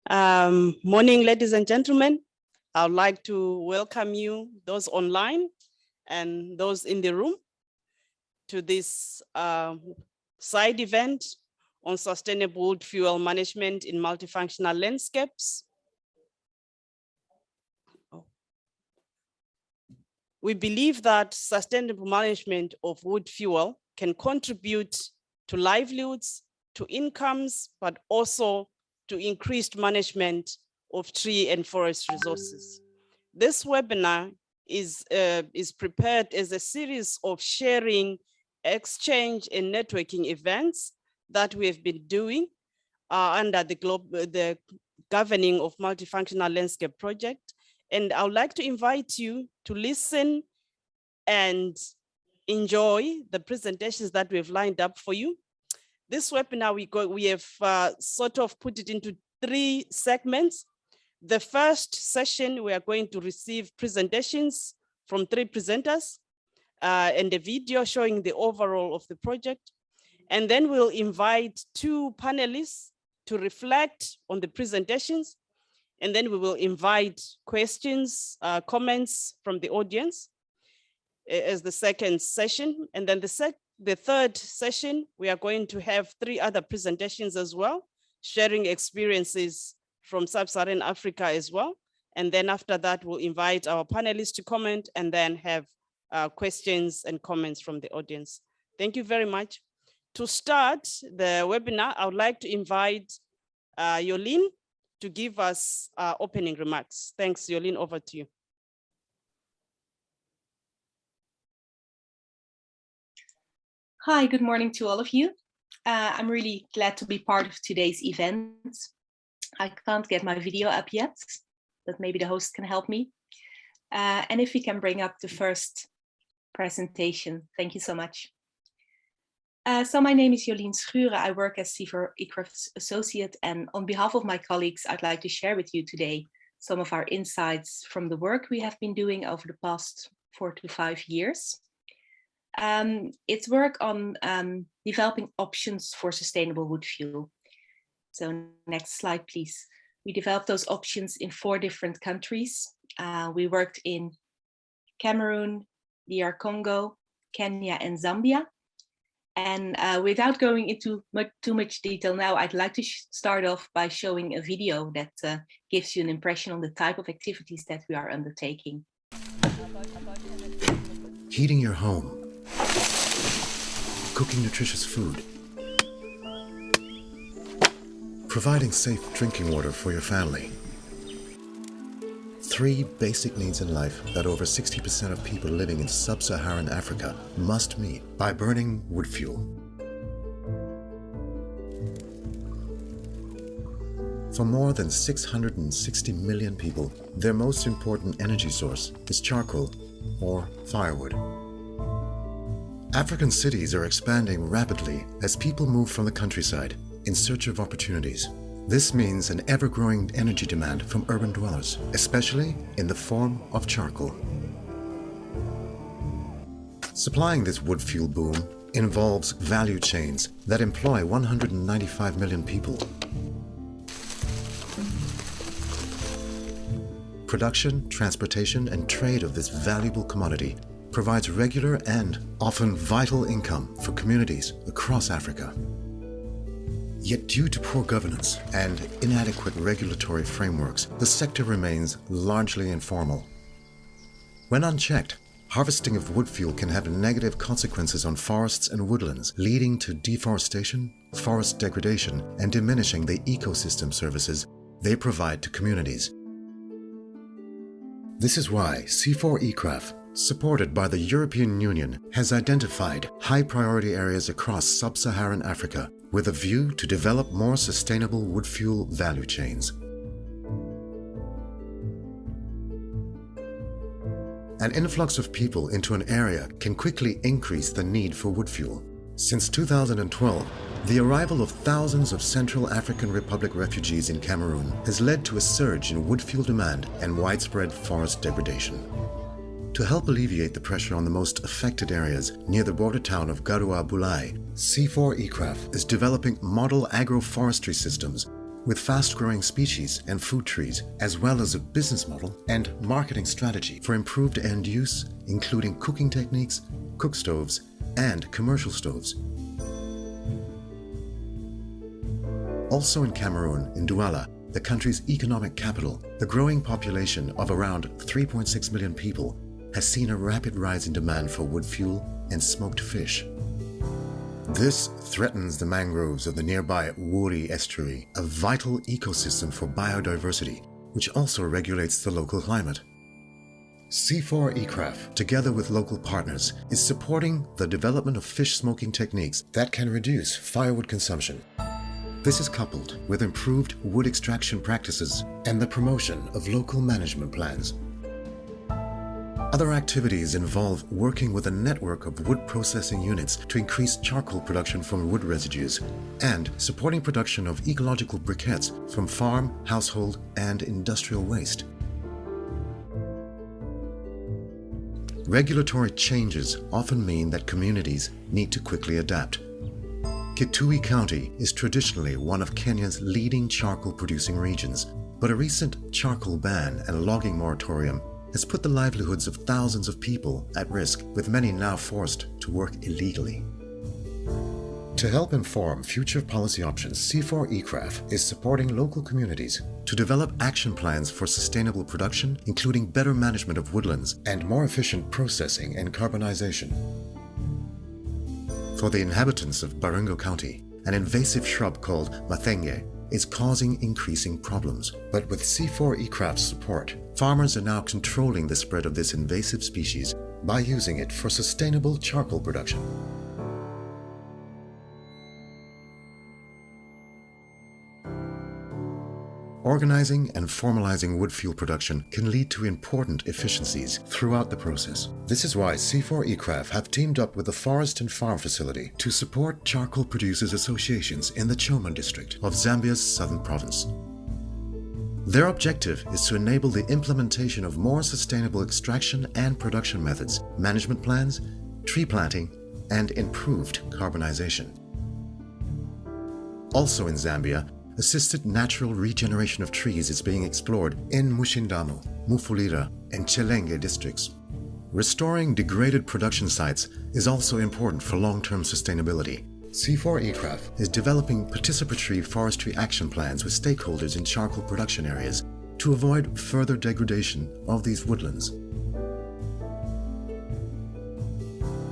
Morning, ladies and gentlemen. I would like to welcome you, those online and those in the room, to this side event on sustainable wood fuel management in multifunctional landscapes. We believe that sustainable management of wood fuel can contribute to livelihoods, to incomes, but also to increased management of tree and forest resources. This webinar is prepared as a series of sharing, exchange, and networking events that we have been doing under the governing of Multifunctional Landscape Project. And I would like to invite you to listen and enjoy the presentations that we've lined up for you. This webinar, we have sort of put it into 3 segments. The first session, we are going to receive presentations from 3 presenters and a video showing the overall of the project. And then we'll invite 2 panelists to reflect on the presentations. And then we will invite questions, comments from the audience as the second session. And then the third session, we are going to have 3 other presentations as well, sharing experiences from sub-Saharan Africa as well. And then after that, we'll invite our panelists to comment and then have questions and comments from the audience. Thank you very much. To start the webinar, I would like to invite Yolene to give us opening remarks. Thanks, Yolene, over to you. Hi, good morning to all of you. I'm really glad to be part of today's event. I can't get my video up yet, but maybe the host can help me. And if we can bring up the first presentation, thank you so much. So my name is Jolien Schuren. I work as CIFOR ICRAF's associate, and on behalf of my colleagues, I'd like to share with you today some of our insights from the work we have been doing over the past 4 to 5 years. It's work on developing options for sustainable wood fuel. So next slide, please. We developed those options in 4 different countries. We worked in Cameroon, DR Congo, Kenya, and Zambia. And without going into too much detail now, I'd like to start off by showing a video that gives you an impression on the type of activities that we are undertaking. Heating your home, cooking nutritious food, providing safe drinking water for your family. 3 basic needs in life that over 60% of people living in sub-Saharan Africa must meet by burning wood fuel. For more than 660 million people, their most important energy source is charcoal or firewood. African cities are expanding rapidly as people move from the countryside in search of opportunities. This means an ever-growing energy demand from urban dwellers, especially in the form of charcoal. Supplying this wood fuel boom involves value chains that employ 195 million people. Production, transportation, and trade of this valuable commodity provides regular and often vital income for communities across Africa. Yet due to poor governance and inadequate regulatory frameworks, the sector remains largely informal. When unchecked, harvesting of wood fuel can have negative consequences on forests and woodlands, leading to deforestation, forest degradation, and diminishing the ecosystem services they provide to communities. This is why CIFOR ICRAF, supported by the European Union, has identified high-priority areas across sub-Saharan Africa with a view to develop more sustainable wood fuel value chains. An influx of people into an area can quickly increase the need for wood fuel. Since 2012, the arrival of thousands of Central African Republic refugees in Cameroon has led to a surge in wood fuel demand and widespread forest degradation. To help alleviate the pressure on the most affected areas near the border town of Garoua Bulai, CIFOR ICRAF is developing model agroforestry systems with fast-growing species and food trees, as well as a business model and marketing strategy for improved end use, including cooking techniques, cook stoves, and commercial stoves. Also in Cameroon, in Douala, the country's economic capital, the growing population of around 3.6 million people has seen a rapid rise in demand for wood fuel and smoked fish. This threatens the mangroves of the nearby Wuri estuary, a vital ecosystem for biodiversity, which also regulates the local climate. CIFOR ECRAF, together with local partners, is supporting the development of fish smoking techniques that can reduce firewood consumption. This is coupled with improved wood extraction practices and the promotion of local management plans. Other activities involve working with a network of wood processing units to increase charcoal production from wood residues and supporting production of ecological briquettes from farm, household, and industrial waste. Regulatory changes often mean that communities need to quickly adapt. Kitui County is traditionally one of Kenya's leading charcoal producing regions, but a recent charcoal ban and logging moratorium has put the livelihoods of thousands of people at risk, with many now forced to work illegally. To help inform future policy options, CIFOR ECRAF is supporting local communities to develop action plans for sustainable production, including better management of woodlands and more efficient processing and carbonization. For the inhabitants of Baringo County, an invasive shrub called mathenge is causing increasing problems. But with CIFOR ECRAF's support, farmers are now controlling the spread of this invasive species by using it for sustainable charcoal production. Organizing and formalizing wood fuel production can lead to important efficiencies throughout the process. This is why CIFOR ECRAF have teamed up with the Forest and Farm Facility to support charcoal producers associations in the Choma district of Zambia's southern province. Their objective is to enable the implementation of more sustainable extraction and production methods, management plans, tree planting, and improved carbonization. Also in Zambia, assisted natural regeneration of trees is being explored in Mushindamo, Mufulira, and Chelenge districts. Restoring degraded production sites is also important for long-term sustainability. CIFOR ECRAF is developing participatory forestry action plans with stakeholders in charcoal production areas to avoid further degradation of these woodlands.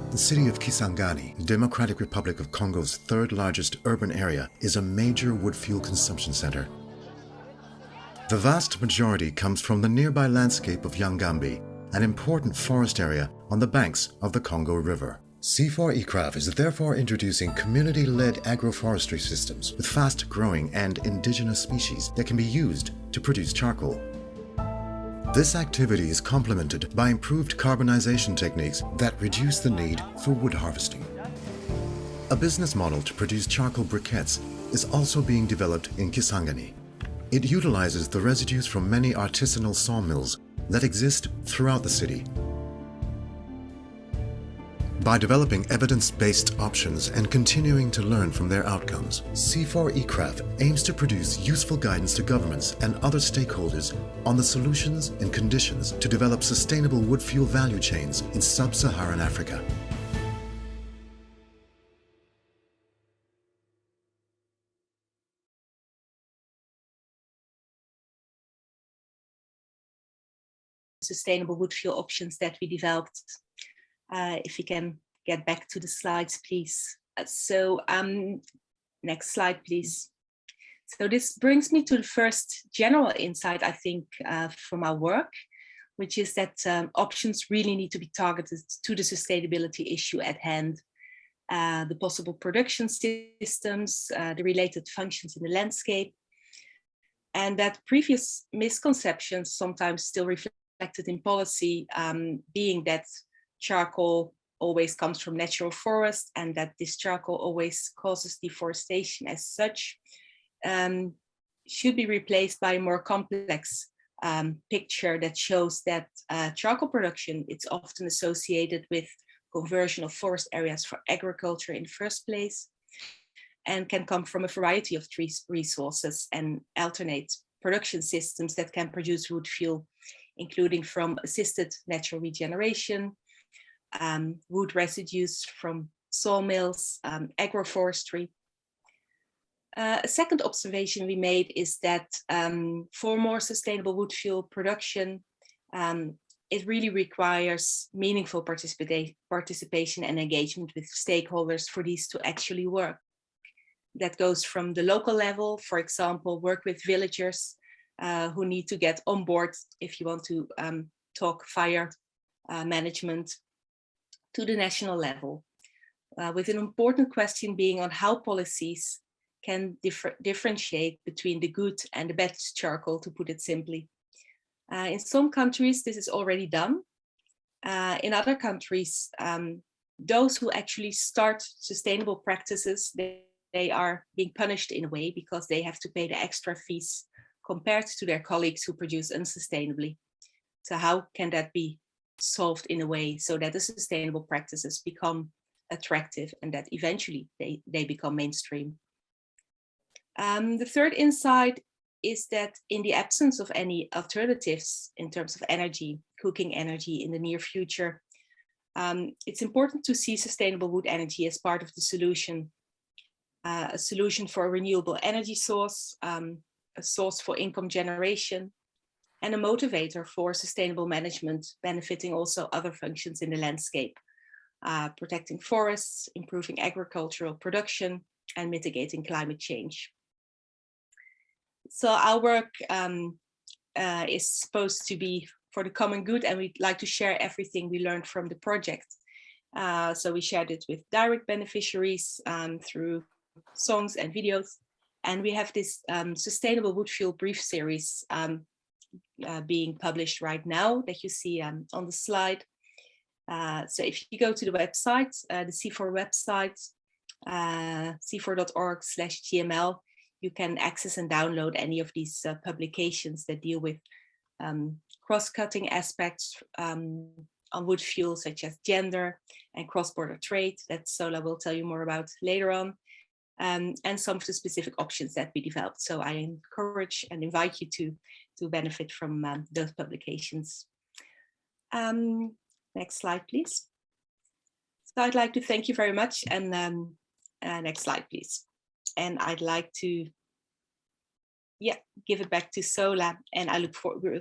The city of Kisangani, the Democratic Republic of Congo's third largest urban area, is a major wood fuel consumption center. The vast majority comes from the nearby landscape of Yangambi, an important forest area on the banks of the Congo River. CIFOR ECRAF is therefore introducing community-led agroforestry systems with fast-growing and indigenous species that can be used to produce charcoal. This activity is complemented by improved carbonization techniques that reduce the need for wood harvesting. A business model to produce charcoal briquettes is also being developed in Kisangani. It utilizes the residues from many artisanal sawmills that exist throughout the city. By developing evidence-based options and continuing to learn from their outcomes, CIFOR ECRAF aims to produce useful guidance to governments and other stakeholders on the solutions and conditions to develop sustainable wood fuel value chains in sub-Saharan Africa. Sustainable wood fuel options that we developed. If you can get back to the slides, please. Next slide, please. So this brings me to the first general insight, I think, from our work, which is that options really need to be targeted to the sustainability issue at hand, the possible production systems, the related functions in the landscape, and that previous misconceptions sometimes still reflected in policy, being that charcoal always comes from natural forests and that this charcoal always causes deforestation as such, should be replaced by a more complex picture that shows that charcoal production, it's often associated with conversion of forest areas for agriculture in the first place, and can come from a variety of tree resources and alternate production systems that can produce wood fuel, including from assisted natural regeneration, wood residues from sawmills, agroforestry. A second observation we made is that for more sustainable wood fuel production, it really requires meaningful participation and engagement with stakeholders for these to actually work. That goes from the local level, for example, work with villagers who need to get on board if you want to talk fire management, to the national level, with an important question being on how policies can differentiate between the good and the bad charcoal, to put it simply. In some countries, this is already done. In other countries, those who actually start sustainable practices, they are being punished in a way because they have to pay the extra fees compared to their colleagues who produce unsustainably. So how can that be solved in a way so that the sustainable practices become attractive and that eventually they become mainstream? The third insight is that in the absence of any alternatives in terms of energy, cooking energy in the near future, it's important to see sustainable wood energy as part of the solution, a solution for a renewable energy source, a source for income generation, and a motivator for sustainable management, benefiting also other functions in the landscape, protecting forests, improving agricultural production, and mitigating climate change. So our work is supposed to be for the common good, and we'd like to share everything we learned from the project. So we shared it with direct beneficiaries through songs and videos. And we have this sustainable wood fuel brief series being published right now that you see on the slide. So if you go to the website, the CIFOR website, cifor.org/gml, you can access and download any of these publications that deal with cross-cutting aspects on wood fuel, such as gender and cross-border trade, that Sola will tell you more about later on, and some of the specific options that we developed. So I encourage and invite you to benefit from those publications. Next slide, please. So I'd like to thank you very much, and next slide, please. And I'd like to, give it back to Sola, and I look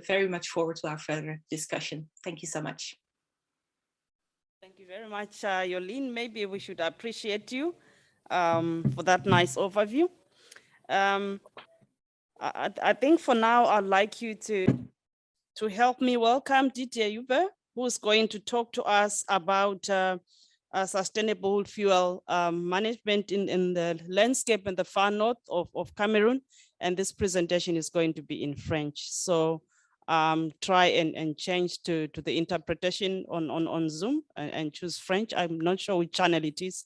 very much forward to our further discussion. Thank you so much. Thank you very much, Jolien. Maybe we should appreciate you for that nice overview. I think for now, I'd like you to help me welcome Didier Hube, who's going to talk to us about sustainable fuel management in the landscape in the far north of Cameroon. And this presentation is going to be in French. So try and change to the interpretation on Zoom and choose French. I'm not sure which channel it is.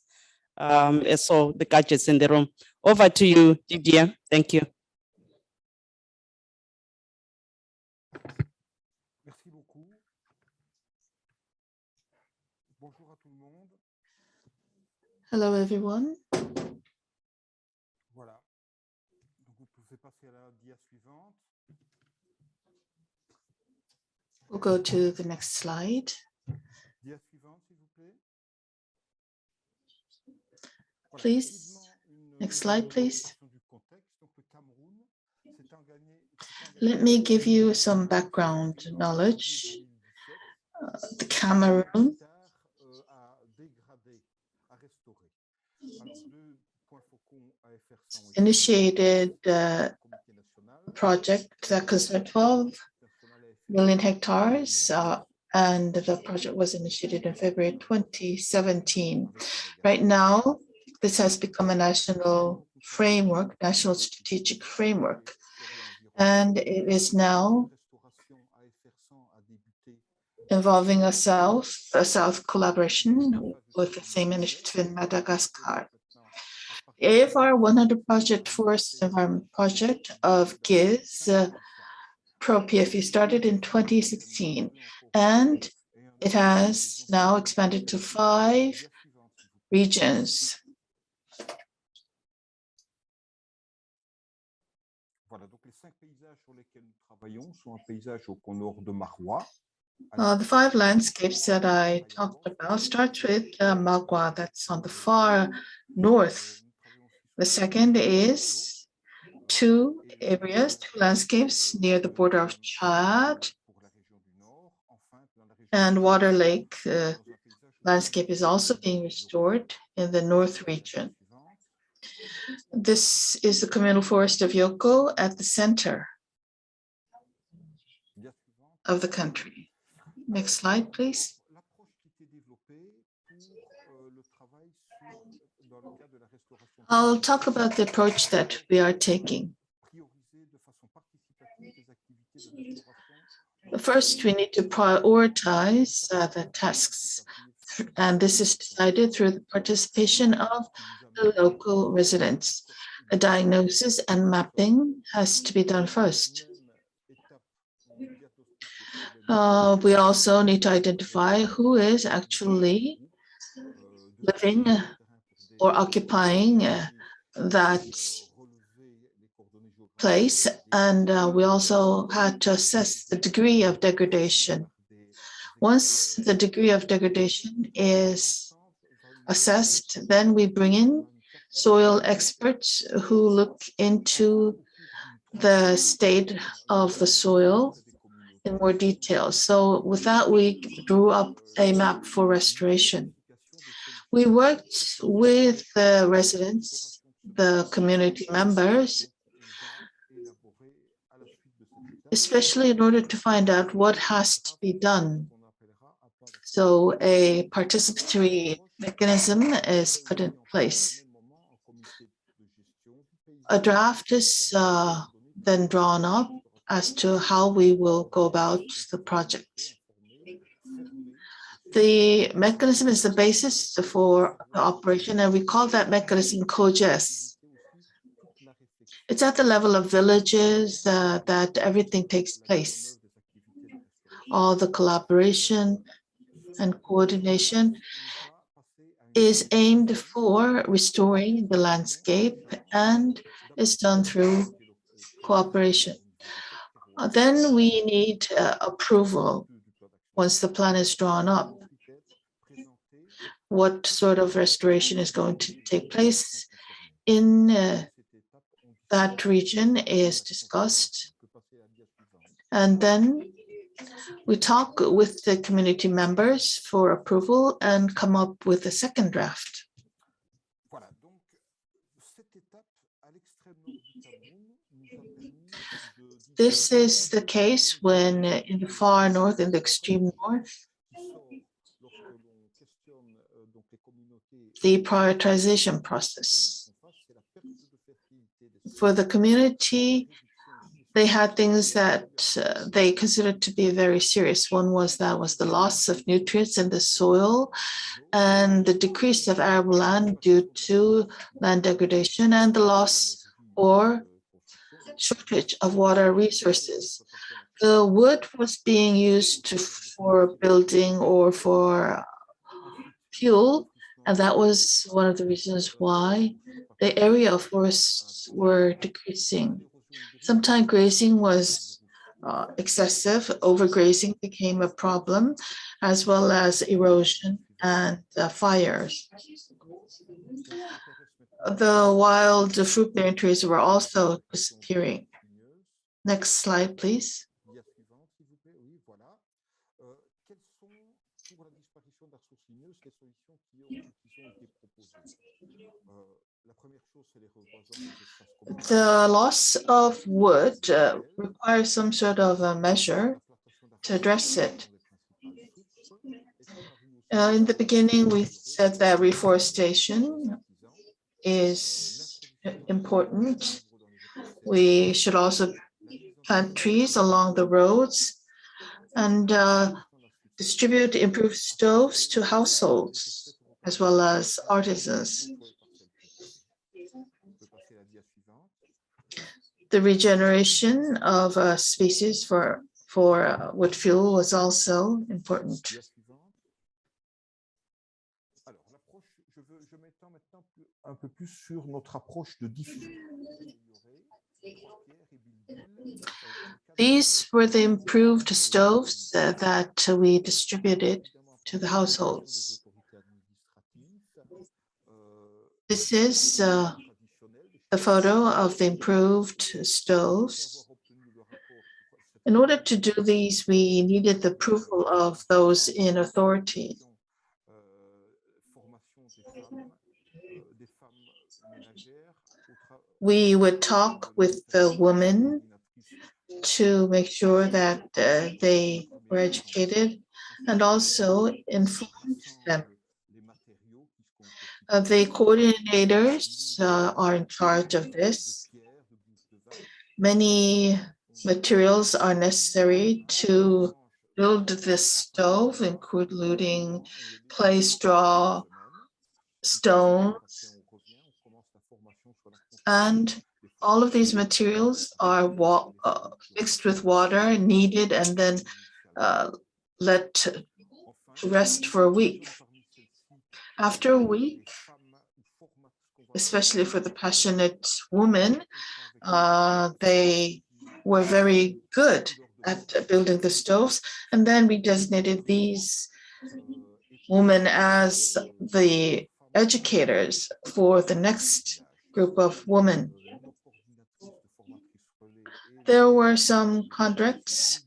So the gadgets in the room. Over to you, Didier. Thank you. Merci beaucoup. Bonjour à tout le monde. Hello, everyone. Voilà. Donc vous pouvez passer à la dia suivante. We'll go to the next slide. Dia suivante, s'il vous plaît. Voilà. Please. Next slide, please. Let me give you some background knowledge. The Cameroon initiated a project that concerned 12 million hectares, and the project was initiated in February 2017. Right now, this has become a national framework, national strategic framework, and it is now involving a south collaboration with the same initiative in Madagascar. The CIFOR 100 Project Forest Environment Project of GIZ Pro PFE started in 2016, and it has now expanded to 5 regions. The 5 landscapes that I talked about starts with Magua, that's on the far north. The second is 2 areas, 2 landscapes near the border of Chad, and Water Lake landscape is also being restored in the north region. This is the communal forest of Yoko at the center of the country. Next slide, please. I'll talk about the approach that we are taking. First, we need to prioritize the tasks, and this is decided through the participation of the local residents. A diagnosis and mapping has to be done first. We also need to identify who is actually living or occupying that place, and we also had to assess the degree of degradation. Once the degree of degradation is assessed, then we bring in soil experts who look into the state of the soil in more detail. So with that, we drew up a map for restoration. We worked with the residents, the community members, especially in order to find out what has to be done. So a participatory mechanism is put in place. A draft is then drawn up as to how we will go about the project. The mechanism is the basis for the operation, and we call that mechanism COGES. It's at the level of villages that everything takes place. All the collaboration and coordination is aimed for restoring the landscape and is done through cooperation. Then we need approval once the plan is drawn up. What sort of restoration is going to take place in that region is discussed. And then we talk with the community members for approval and come up with a second draft. This is the case when in the far north, in the extreme north, the prioritization process. For the community, they had things that they considered to be very serious. One was the loss of nutrients in the soil and the decrease of arable land due to land degradation and the loss or shortage of water resources. The wood was being used for building or for fuel, and that was one of the reasons why the area of forests were decreasing. Sometimes grazing was excessive, overgrazing became a problem, as well as erosion and fires. The wild fruit-bearing trees were also disappearing. Next slide, please. The loss of wood requires some sort of a measure to address it. In the beginning, we said that reforestation is important. We should also plant trees along the roads and distribute improved stoves to households as well as artisans. The regeneration of species for wood fuel was also important. These were the improved stoves that we distributed to the households. This is a photo of the improved stoves. In order to do these, we needed the approval of those in authority. We would talk with the women to make sure that they were educated and also informed them. The coordinators are in charge of this. Many materials are necessary to build this stove, including clay, straw, stones, and all of these materials are mixed with water, kneaded, and then let to rest for a week. After a week, especially for the passionate women, they were very good at building the stoves. And then we designated these women as the educators for the next group of women. There were some contracts,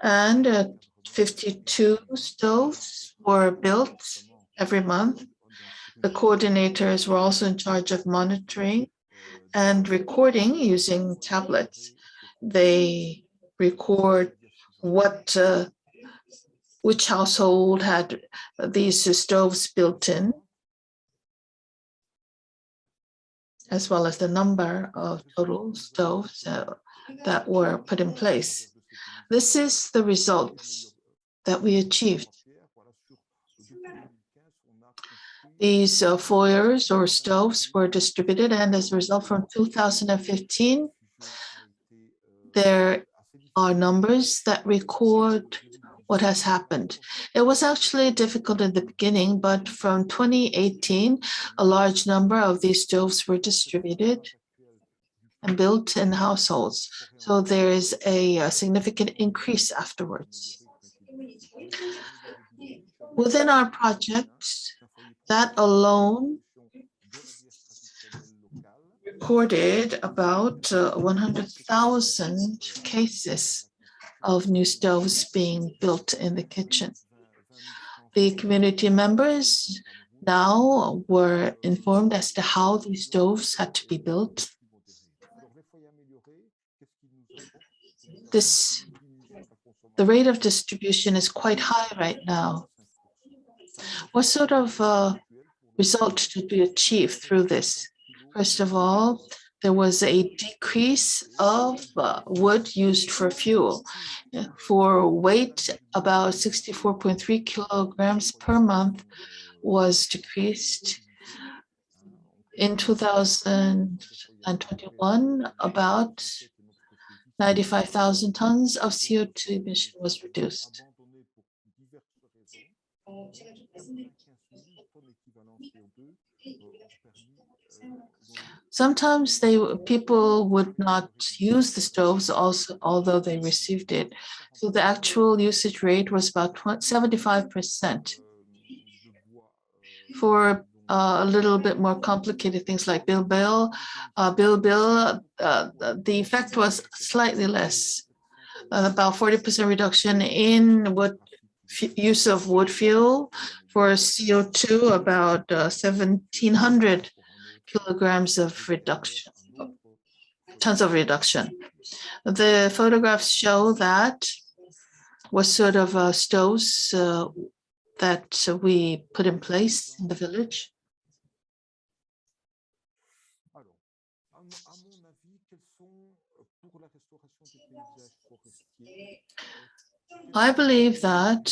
and 52 stoves were built every month. The coordinators were also in charge of monitoring and recording using tablets. They record which household had these stoves built in, as well as the number of total stoves that were put in place. This is the results that we achieved. These foyers or stoves were distributed, and as a result, from 2015, there are numbers that record what has happened. It was actually difficult in the beginning, but from 2018, a large number of these stoves were distributed and built in households. So there is a significant increase afterwards. Within our project, that alone recorded about 100,000 cases of new stoves being built in the kitchen. The community members now were informed as to how these stoves had to be built. The rate of distribution is quite high right now. What sort of result did we achieve through this? First of all, there was a decrease of wood used for fuel. For weight, about 64.3 kilograms per month was decreased. In 2021, about 95,000 tons of CO2 emission was reduced. Sometimes people would not use the stoves also, although they received it. So the actual usage rate was about 75%. For a little bit more complicated things like the effect was slightly less, about 40% reduction in use of wood fuel. For CO2, about 1,700 kilograms of reduction, tons of reduction. The photographs show that what sort of stoves that we put in place in the village. I believe that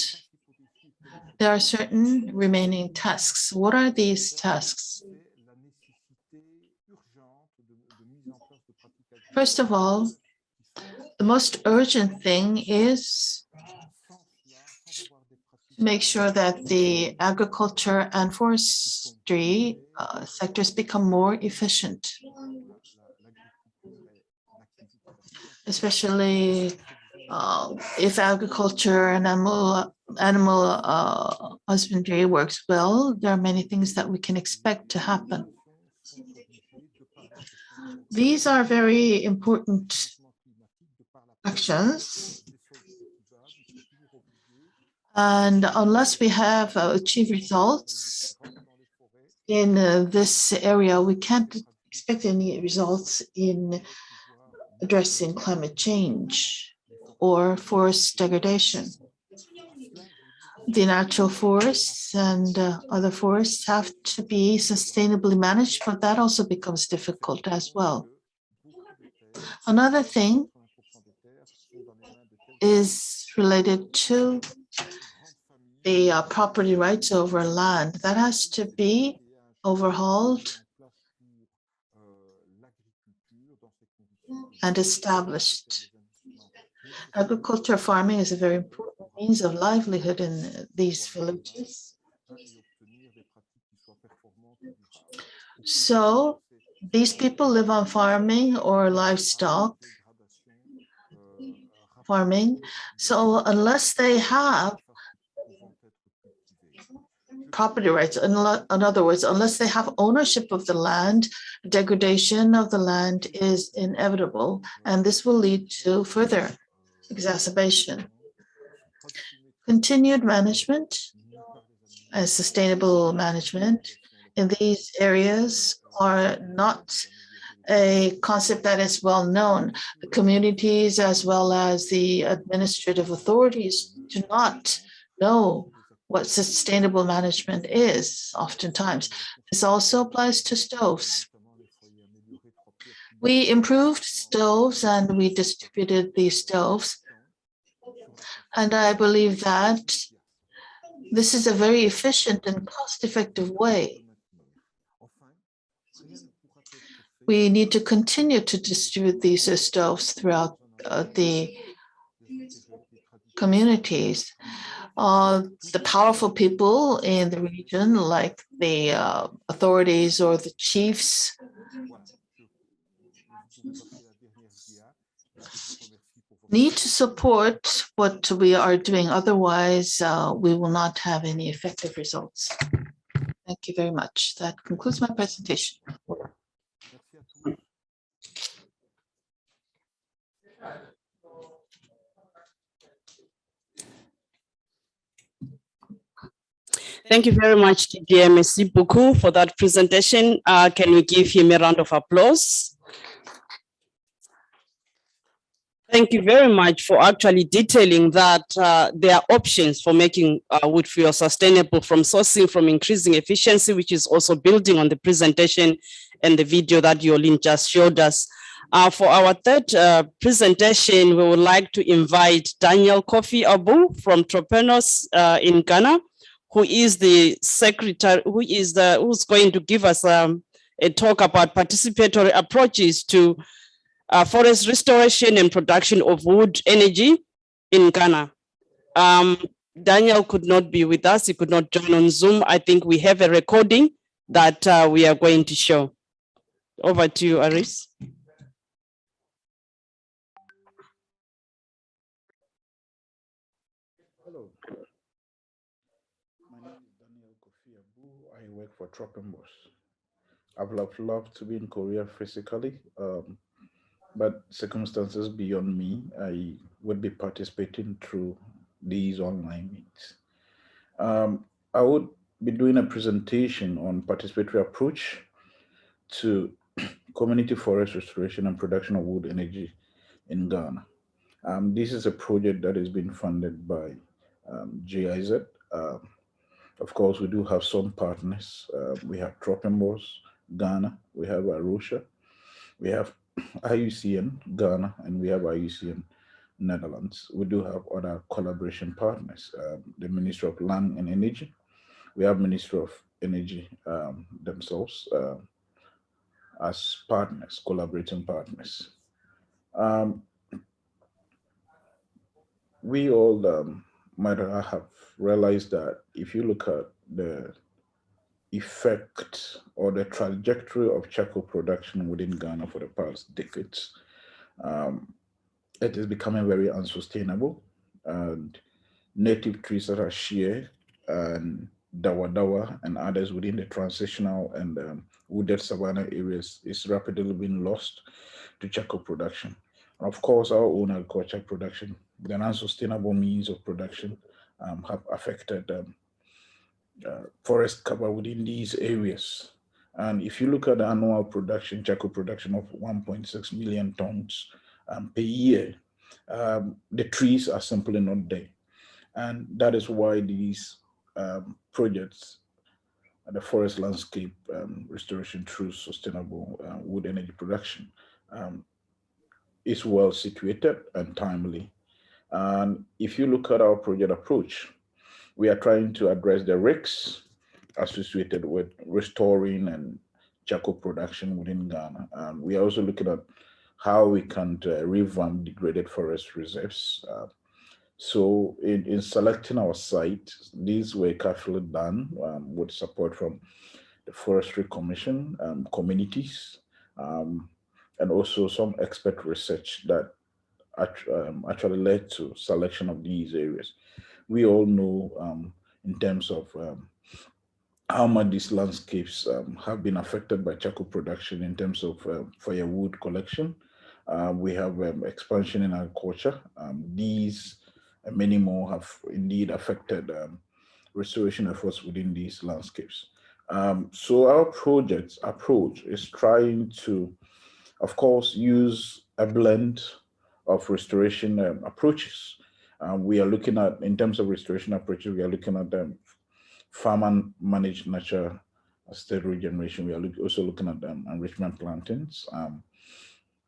there are certain remaining tasks. What are these tasks? First of all, the most urgent thing is to make sure that the agriculture and forestry sectors become more efficient. especially if agriculture and animal husbandry works well. There are many things that we can expect to happen. These are very important actions. And unless we have achieved results in this area, we can't expect any results in addressing climate change or forest degradation. The natural forests and other forests have to be sustainably managed, but that also becomes difficult as well. Another thing is related to the property rights over land. That has to be overhauled and established. Agriculture farming is a very important means of livelihood in these villages. So these people live on farming or livestock farming. So unless they have property rights, in other words, unless they have ownership of the land, degradation of the land is inevitable, and this will lead to further exacerbation. Continued management and sustainable management in these areas are not a concept that is well known. The communities as well as the administrative authorities do not know what sustainable management is oftentimes. This also applies to stoves. We improved stoves and we distributed these stoves. And I believe that this is a very efficient and cost-effective way. We need to continue to distribute these stoves throughout the communities. The powerful people in the region, like the authorities or the chiefs, need to support what we are doing. Otherwise, we will not have any effective results. Thank you very much. That concludes my presentation. Thank you very much, Didier. Merci beaucoup for that presentation. Can we give him a round of applause? Thank you very much for actually detailing that there are options for making wood fuel sustainable, from sourcing, from increasing efficiency, which is also building on the presentation and the video that Yolene just showed us. For our third presentation, we would like to invite Daniel Kofi Abu from Tropenos in Ghana, who is the secretary, who's going to give us a talk about participatory approaches to forest restoration and production of wood energy in Ghana. Daniel could not be with us. He could not join on Zoom. I think we have a recording that we are going to show. Over to you, Aris. Hello. My name is Daniel Kofi Abu. I work for Tropenos. I would have loved to be in Korea physically, but circumstances beyond me, I would be participating through these online meets. I would be doing a presentation on participatory approach to community forest restoration and production of wood energy in Ghana. This is a project that is being funded by GIZ. Of course, we do have some partners. We have Tropenos, Ghana, we have Arusha, we have IUCN Ghana, and we have IUCN Netherlands. We do have other collaboration partners, the Ministry of Land and Energy. We have Ministry of Energy themselves as partners, collaborating partners. We all might have realized that if you look at the effect or the trajectory of charcoal production within Ghana for the past decades, it is becoming very unsustainable, and native trees such as shea and dawa and others within the transitional and wooded savanna areas is rapidly being lost to charcoal production. And of course, our own agriculture production, the unsustainable means of production have affected forest cover within these areas. And if you look at the annual production, charcoal production of 1.6 million tons per year, the trees are simply not there. And that is why these projects, the forest landscape restoration through sustainable wood energy production, is well situated and timely. And if you look at our project approach, we are trying to address the risks associated with restoring and charcoal production within Ghana. We are also looking at how we can revamp degraded forest reserves. So in selecting our site, these were carefully done with support from the Forestry Commission, communities, and also some expert research that actually led to selection of these areas. We all know in terms of how much these landscapes have been affected by charcoal production in terms of firewood collection. We have expansion in agriculture. These and many more have indeed affected restoration efforts within these landscapes. So our project approach is trying to, of course, use a blend of restoration approaches. We are looking at, in terms of restoration approaches, we are looking at farmer managed nature state regeneration. We are also looking at enrichment plantings.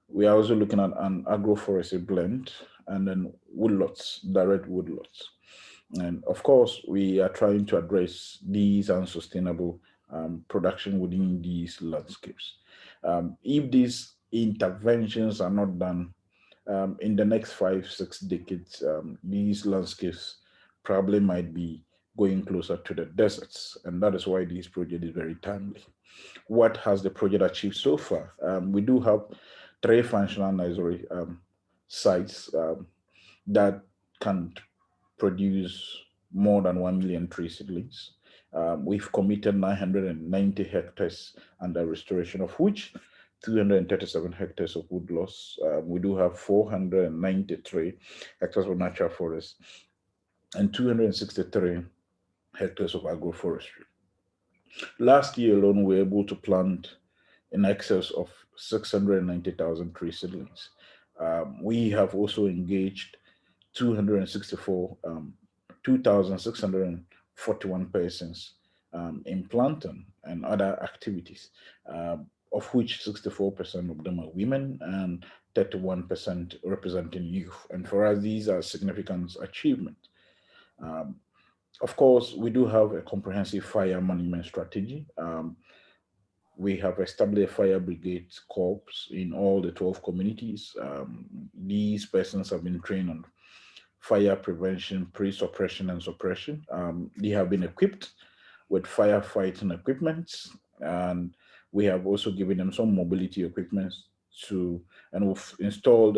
We are also looking at an agroforestry blend, and then woodlots, direct woodlots. And of course, we are trying to address these unsustainable production within these landscapes. If these interventions are not done in the next 5-6 decades, these landscapes probably might be going closer to the deserts, and that is why this project is very timely. What has the project achieved so far? We do have 3 functional nursery sites that can produce more than 1 million tree seedlings. We've committed 990 hectares under restoration, of which 237 hectares of wood loss. We do have 493 hectares of natural forest and 263 hectares of agroforestry. Last year alone, we were able to plant in excess of 690,000 tree seedlings. We have also engaged 2,641 persons in planting and other activities, of which 64% of them are women and 31% representing youth. And for us, these are significant achievements. Of course, we do have a comprehensive fire management strategy. We have established a fire brigade corps in all the 12 communities. These persons have been trained on fire prevention, pre-suppression, and suppression. They have been equipped with firefighting equipment, and we have also given them some mobility equipment and we've installed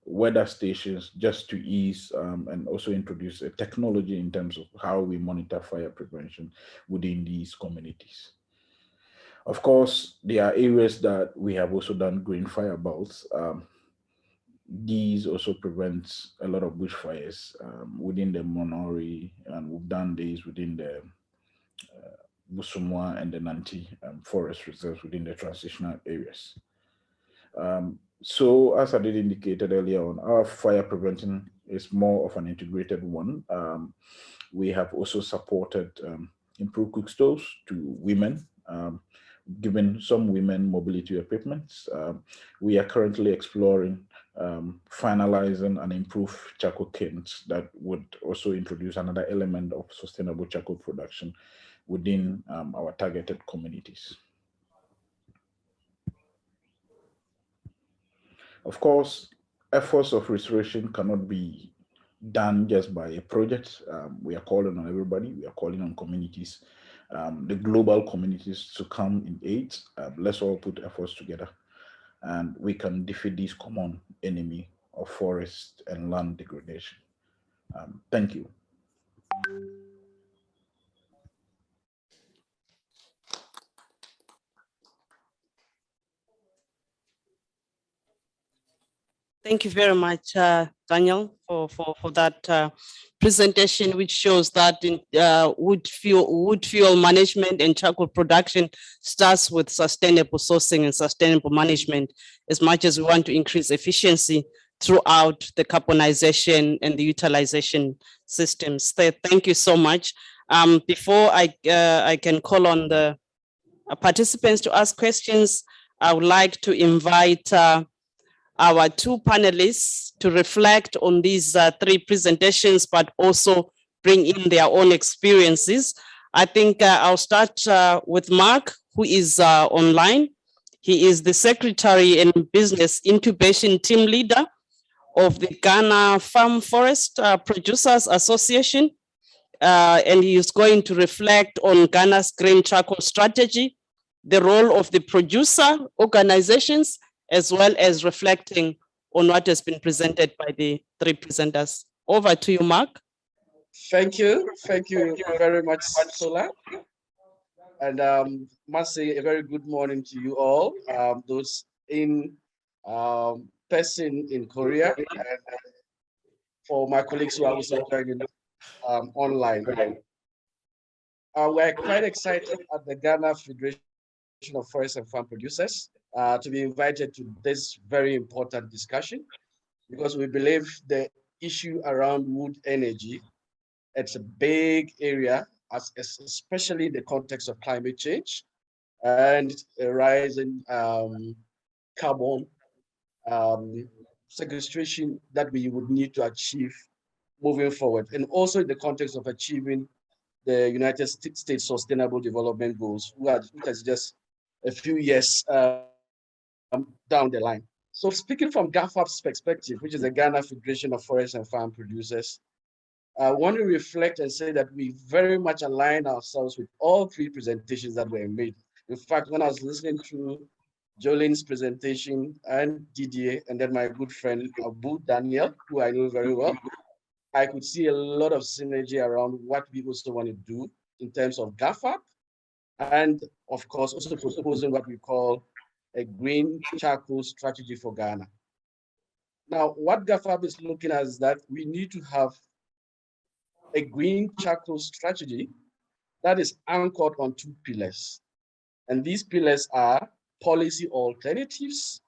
weather stations just to ease and also introduce a technology in terms of how we monitor fire prevention within these communities. Of course, there are areas that we have also done green fire belts. These also prevent a lot of bushfires within the Monori, and we've done these within the Busumwa and the Nanti forest reserves within the transitional areas. So as I did indicated earlier on, our fire prevention is more of an integrated one. We have also supported improved cook stoves to women, given some women mobility equipment. We are currently exploring finalizing an improved charcoal kilns that would also introduce another element of sustainable charcoal production within our targeted communities. Of course, efforts of restoration cannot be done just by a project. We are calling on everybody. We are calling on communities, the global communities, to come in aid. Let's all put efforts together, and we can defeat this common enemy of forest and land degradation. Thank you. Thank you very much, Daniel, for that presentation, which shows that in, wood fuel management and charcoal production starts with sustainable sourcing and sustainable management, as much as we want to increase efficiency throughout the carbonization and the utilization systems. Thank you so much. Before I can call on the participants to ask questions, I would like to invite our two panelists to reflect on these three presentations, but also bring in their own experiences. I think I'll start with Mark, who is online. He is the Secretary and Business Incubation Team Leader of the Ghana Farm Forest Producers Association. And he is going to reflect on Ghana's green charcoal strategy, the role of the producer organizations, as well as reflecting on what has been presented by the three presenters. Over to you, Mark. Thank you very much, Sola. And must say a very good morning to you all, those in person in Korea, and for my colleagues who are also joining online. We're quite excited at the Ghana Federation of Forest and Farm Producers to be invited to this very important discussion, because we believe the issue around wood energy, it's a big area, especially in the context of climate change and a rise in carbon sequestration that we would need to achieve moving forward, and also in the context of achieving the United States Sustainable Development Goals, which is just a few years down the line. So speaking from GAFAP's perspective, which is the Ghana Federation of Forest and Farm Producers, I want to reflect and say that we very much align ourselves with all three presentations that were made. In fact, when I was listening to Jolene's presentation and Didier, and then my good friend Abu Daniel, who I know very well, I could see a lot of synergy around what we also want to do in terms of GAFAP, and of course, also proposing what we call a green charcoal strategy for Ghana. Now, what GAFAP is looking at is that we need to have a green charcoal strategy that is anchored on two pillars. And these pillars are policy alternatives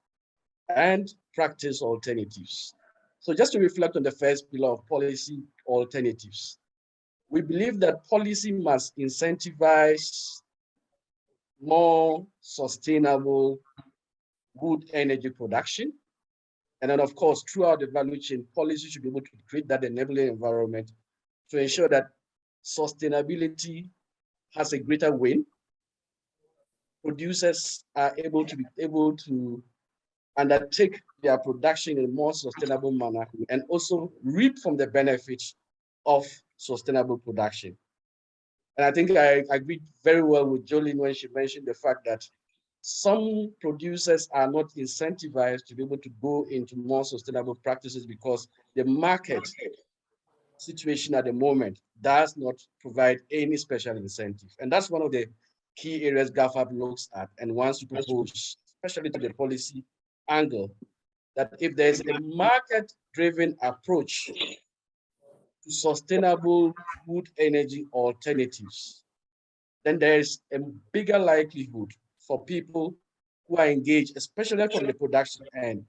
and practice alternatives. So just to reflect on the first pillar of policy alternatives, we believe that policy must incentivize more sustainable wood energy production. And then, of course, throughout the value chain, policy should be able to create that enabling environment to ensure that sustainability has a greater win. Producers are able to undertake their production in a more sustainable manner and also reap from the benefits of sustainable production. And I think I agreed very well with Jolene when she mentioned the fact that some producers are not incentivized to be able to go into more sustainable practices because the market situation at the moment does not provide any special incentive. And that's one of the key areas GAFAP looks at and wants to propose, especially to the policy angle, that if there's a market-driven approach to sustainable wood energy alternatives, then there's a bigger likelihood for people who are engaged, especially from the production end,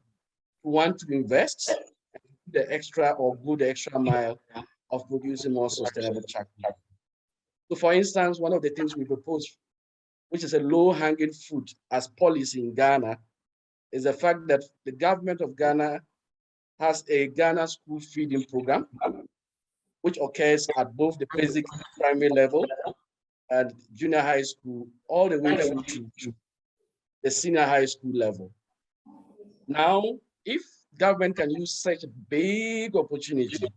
who want to invest the extra or go the extra mile of producing more sustainable charcoal. So for instance, one of the things we propose, which is a low-hanging fruit as policy in Ghana, is the fact that the government of Ghana has a Ghana school feeding program, which occurs at both the basic primary level and junior high school, all the way through to the senior high school level. Now, if government can use such a big opportunity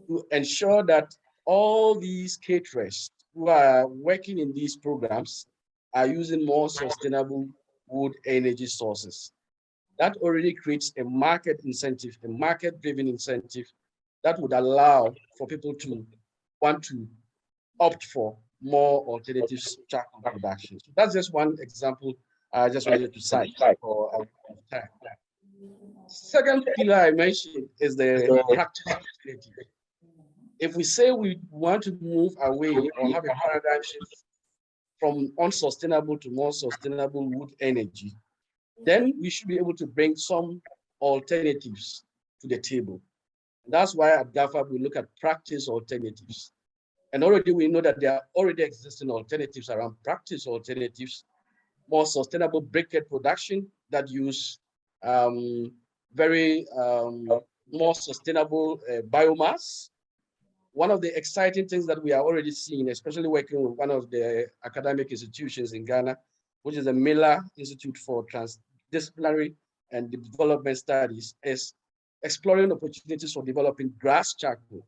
to ensure that all these caterers who are working in these programs are using more sustainable wood energy sources, that already creates a market incentive, a market-driven incentive that would allow for people to want to opt for more alternative charcoal production. So that's just one example I just wanted to cite for our time. Second pillar I mentioned is the practice alternative. If we say we want to move away or have a paradigm shift from unsustainable to more sustainable wood energy, then we should be able to bring some alternatives to the table. That's why at GAFAP we look at practice alternatives. And already we know that there are already existing alternatives around practice alternatives, more sustainable briquette production that use more sustainable biomass. One of the exciting things that we are already seeing, especially working with one of the academic institutions in Ghana, which is the Miller Institute for Transdisciplinary and Development Studies, is exploring opportunities for developing grass charcoal.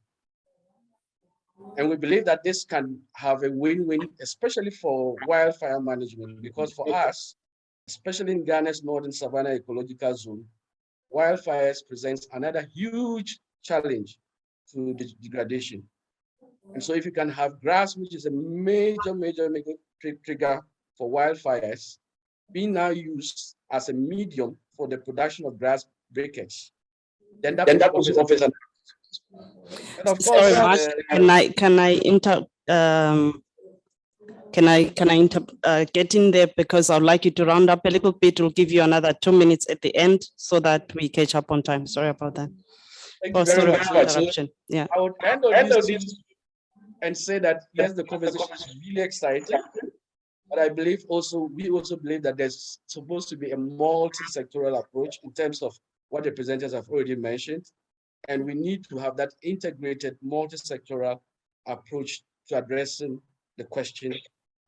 And we believe that this can have a win-win, especially for wildfire management, because for us, especially in Ghana's Northern Savannah Ecological Zone, wildfires presents another huge challenge to the degradation. And so if you can have grass, which is a major trigger for wildfires, being now used as a medium for the production of grass briquettes, then that also offers an. And of course, sorry, Mark, can I get in there, because I'd like you to round up a little bit. We'll give you another 2 minutes at the end so that we catch up on time. Sorry about that. Thank you very much. Interruption. Yeah. I would end on this and say that yes, the conversation is really exciting, but I believe also we believe that there's supposed to be a multi-sectoral approach in terms of what the presenters have already mentioned, and we need to have that integrated multi-sectoral approach to addressing the question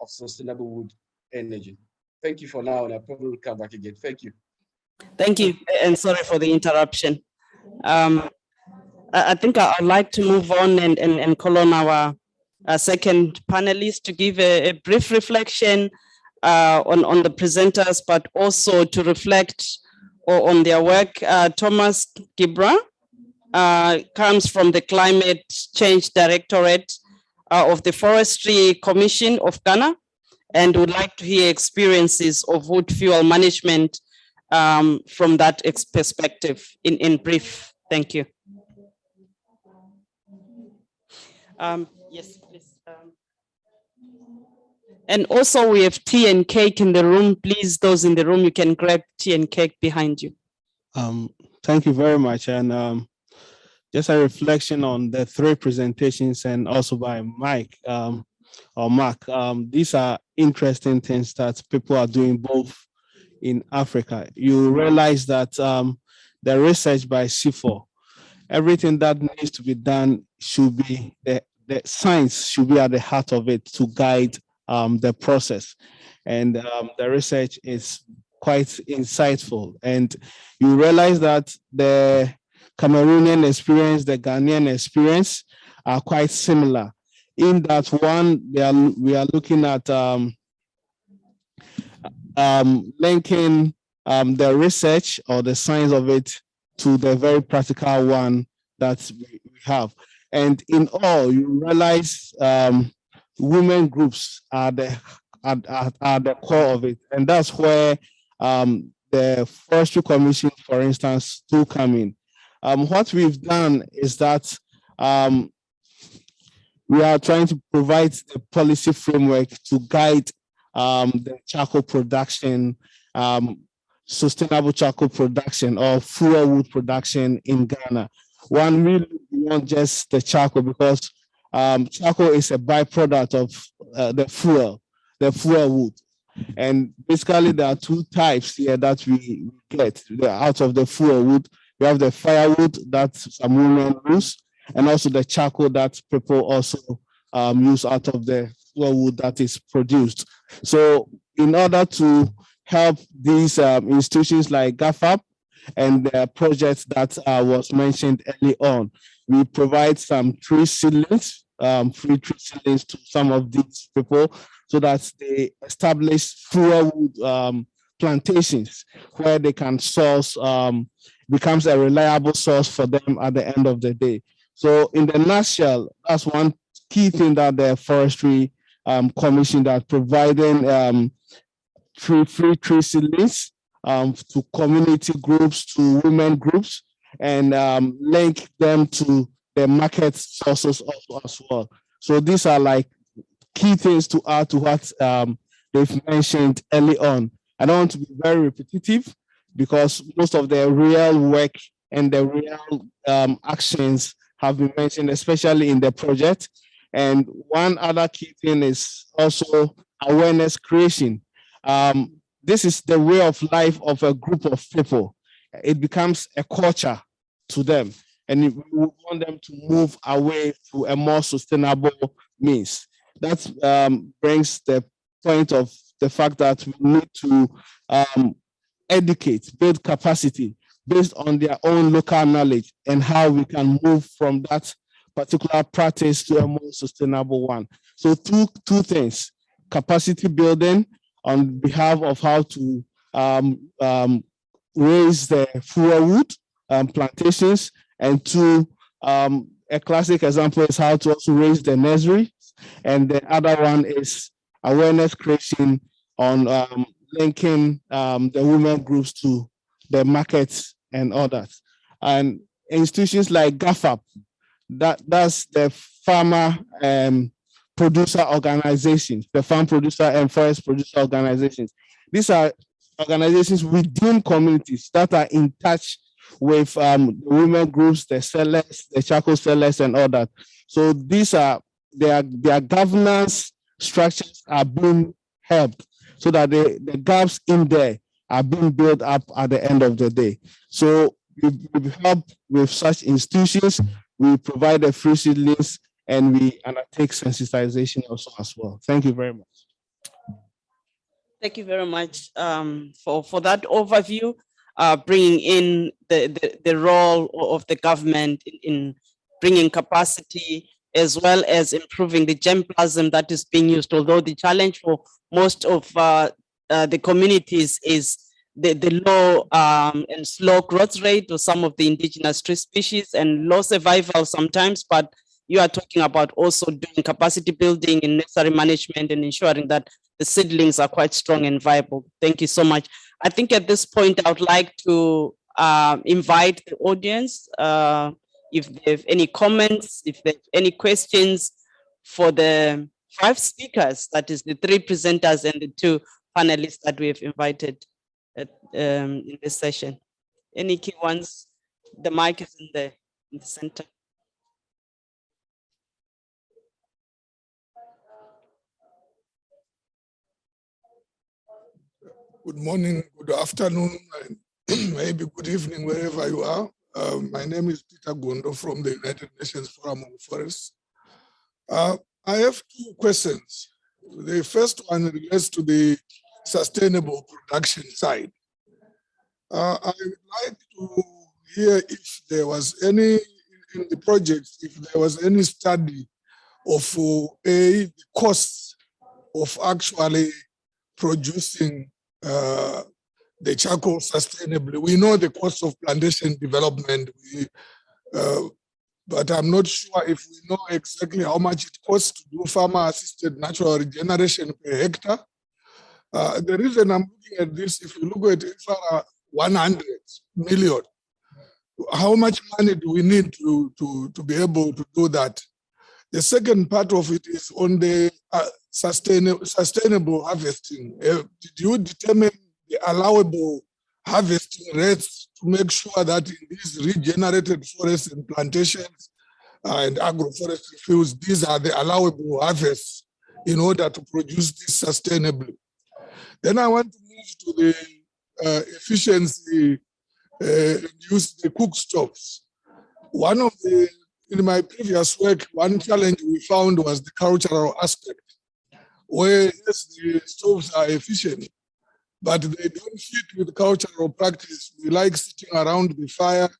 of sustainable wood energy. Thank you for now, and I probably will come back again. Thank you. Thank you, and sorry for the interruption. I think I'd like to move on and call on our second panelist to give a brief reflection on the presenters, but also to reflect on their work. Thomas Gibra comes from the Climate Change Directorate of the Forestry Commission of Ghana, and would like to hear experiences of wood fuel management from that perspective in brief. Thank you. Yes, please. And also we have tea and cake in the room. Please, those in the room, you can grab tea and cake behind you. Thank you very much. And just a reflection on the three presentations and also by Mike or Mark. These are interesting things that people are doing both in Africa. You realize that the research by CIFOR, everything that needs to be done should be, the science should be at the heart of it to guide the process. And the research is quite insightful. And you realize that the Cameroonian experience, the Ghanaian experience are quite similar in that one, we are looking at linking the research or the science of it to the very practical one that we have. And in all, you realize women groups are the core of it. And that's where the Forestry Commission, for instance, do come in. What we've done is that we are trying to provide the policy framework to guide the charcoal production, sustainable charcoal production or fuel wood production in Ghana. One really beyond just the charcoal, because charcoal is a byproduct of the fuel wood. And basically there are two types here that we get out of the fuel wood. We have the firewood that some women use, and also the charcoal that people also use out of the fuel wood that is produced. So in order to help these institutions like GAFAP and the projects that was mentioned early on, we provide some tree seedlings, free tree seedlings to some of these people so that they establish fuel wood plantations where they can source, becomes a reliable source for them at the end of the day. So in the nutshell, that's one key thing that the Forestry Commission that providing free tree seedlings to community groups, to women groups, and link them to the market sources also as well. So these are like key things to add to what they've mentioned early on. I don't want to be very repetitive because most of the real work and the real actions have been mentioned, especially in the project. And one other key thing is also awareness creation. This is the way of life of a group of people. It becomes a culture to them, and we want them to move away to a more sustainable means. That brings the point of the fact that we need to educate, build capacity based on their own local knowledge and how we can move from that particular practice to a more sustainable one. So two things: capacity building on behalf of how to raise the fuel wood plantations, and two, a classic example is how to also raise the nursery, and the other one is awareness creation on linking the women groups to the markets and others. And institutions like GAFAP, that's the farmer producer organizations, the farm producer and forest producer organizations. These are organizations within communities that are in touch with the women groups, the sellers, the charcoal sellers, and all that. So these are their governance structures are being helped so that the gaps in there are being built up at the end of the day. So we help with such institutions, we provide a free seedlings, and we undertake sensitization also as well. Thank you very much. Thank you very much for that overview, bringing in the role of the government in bringing capacity as well as improving the germplasm that is being used. Although the challenge for most of the communities is the low and slow growth rate of some of the indigenous tree species and low survival sometimes, but you are talking about also doing capacity building and necessary management and ensuring that the seedlings are quite strong and viable. Thank you so much. I think at this point, I would like to invite the audience, if they have any comments, if they have any questions for the 5 speakers, that is the 3 presenters and the 2 panelists that we have invited in this session. Any key ones? The mic is in the center. Good morning, good afternoon, and maybe good evening, wherever you are. My name is Peter Gondo from the United Nations Forum on Forests. I have 2 questions. The first one relates to the sustainable production side. I would like to hear if there was any, in the project, if there was any study of the costs of actually producing the charcoal sustainably. We know the cost of plantation development, but I'm not sure if we know exactly how much it costs to do farmer-assisted natural regeneration per hectare. The reason I'm looking at this, if you look at IFARA 100 million, how much money do we need to be able to do that? The second part of it is on the sustainable harvesting. Did you determine the allowable harvesting rates to make sure that in these regenerated forests and plantations and agroforestry fields, these are the allowable harvests in order to produce this sustainably? Then I want to move to the efficiency use the cook stoves. One of the, in my previous work, one challenge we found was the cultural aspect, where yes, the stoves are efficient, but they don't fit with cultural practice. We like sitting around the fire.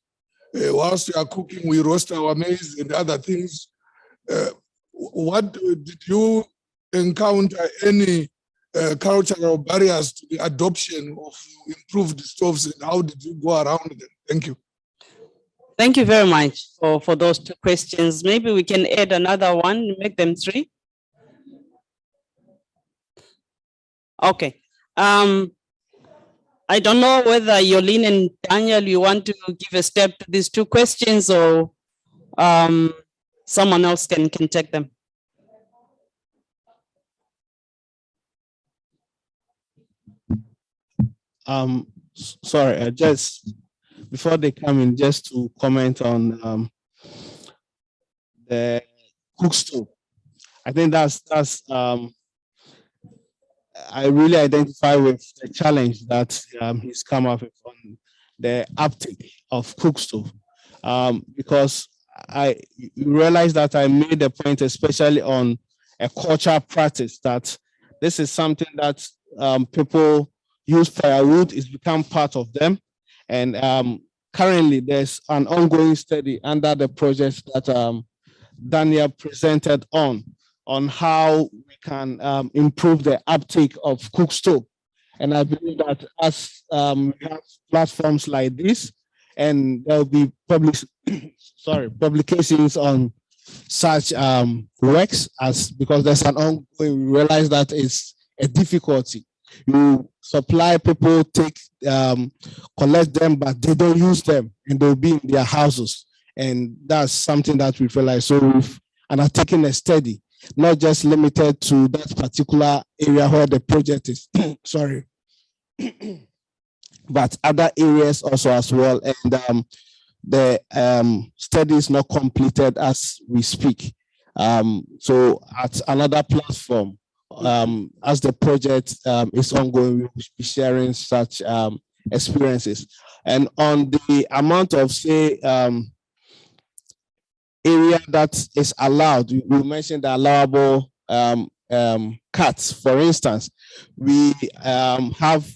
Whilst we are cooking, we roast our maize and other things. What did you encounter any cultural barriers to the adoption of improved stoves, and how did you go around them? Thank you. Thank you very much for those two questions. Maybe we can add another one, make them three. Okay. I don't know whether Yolene and Daniel, you want to give a step to these two questions, or someone else can take them. Sorry, just before they come in, just to comment on the cook stove. I think that's I really identify with the challenge that he's come up with on the uptake of cook stove, because I realized that I made a point, especially on a cultural practice, that this is something that people use firewood, it's become part of them. And currently there's an ongoing study under the project that Daniel presented on how we can improve the uptake of cook stove. And I believe that as we have platforms like this, and there'll be publications on such works, as because there's an ongoing, we realize that it's a difficulty. You supply, people take, collect them, but they don't use them, and they'll be in their houses. And that's something that we realize. So we've undertaken a study, not just limited to that particular area where the project is, but other areas also as well. And the study is not completed as we speak. So at another platform, as the project is ongoing, we will be sharing such experiences. And on the amount of, say, area that is allowed, we mentioned the allowable cuts. For instance, we have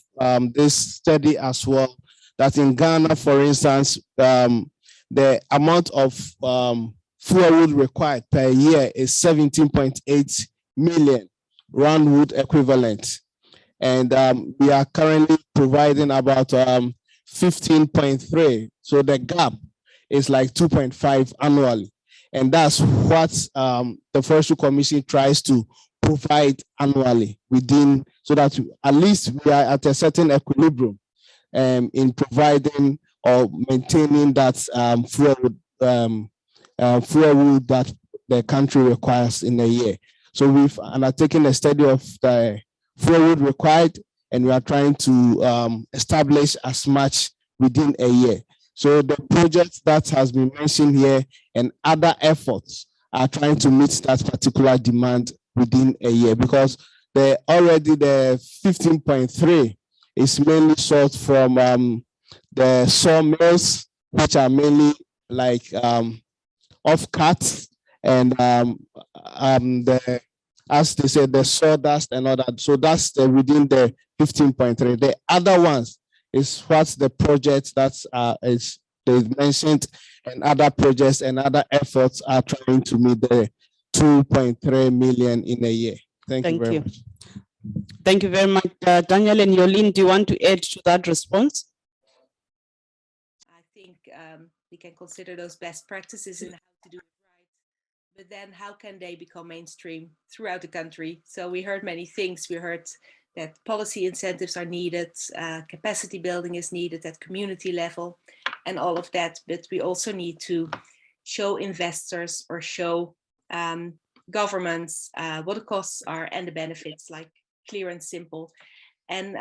this study as well, that in Ghana, for instance, the amount of firewood required per year is 17.8 million roundwood equivalent. And we are currently providing about 15.3. So the gap is like 2.5 annually. And that's what the Forestry Commission tries to provide annually within, so that at least we are at a certain equilibrium in providing or maintaining that firewood that the country requires in a year. So we've undertaken a study of the firewood required, and we are trying to establish as much within a year. So the project that has been mentioned here and other efforts are trying to meet that particular demand within a year, because already the 15.3 is mainly sourced from the sawmills, which are mainly like off-cuts, and as they said, the sawdust and all that. So that's within the 15.3. The other ones is what's the project that's they've mentioned, and other projects and other efforts are trying to meet the 2.3 million in a year. Thank you very much. Thank you very much. Daniel and Yolene, do you want to add to that response? I think we can consider those best practices in how to do it right, but then how can they become mainstream throughout the country? So we heard many things. We heard that policy incentives are needed, capacity building is needed at community level, and all of that. But we also need to show investors or show governments what the costs are and the benefits, like clear and simple. And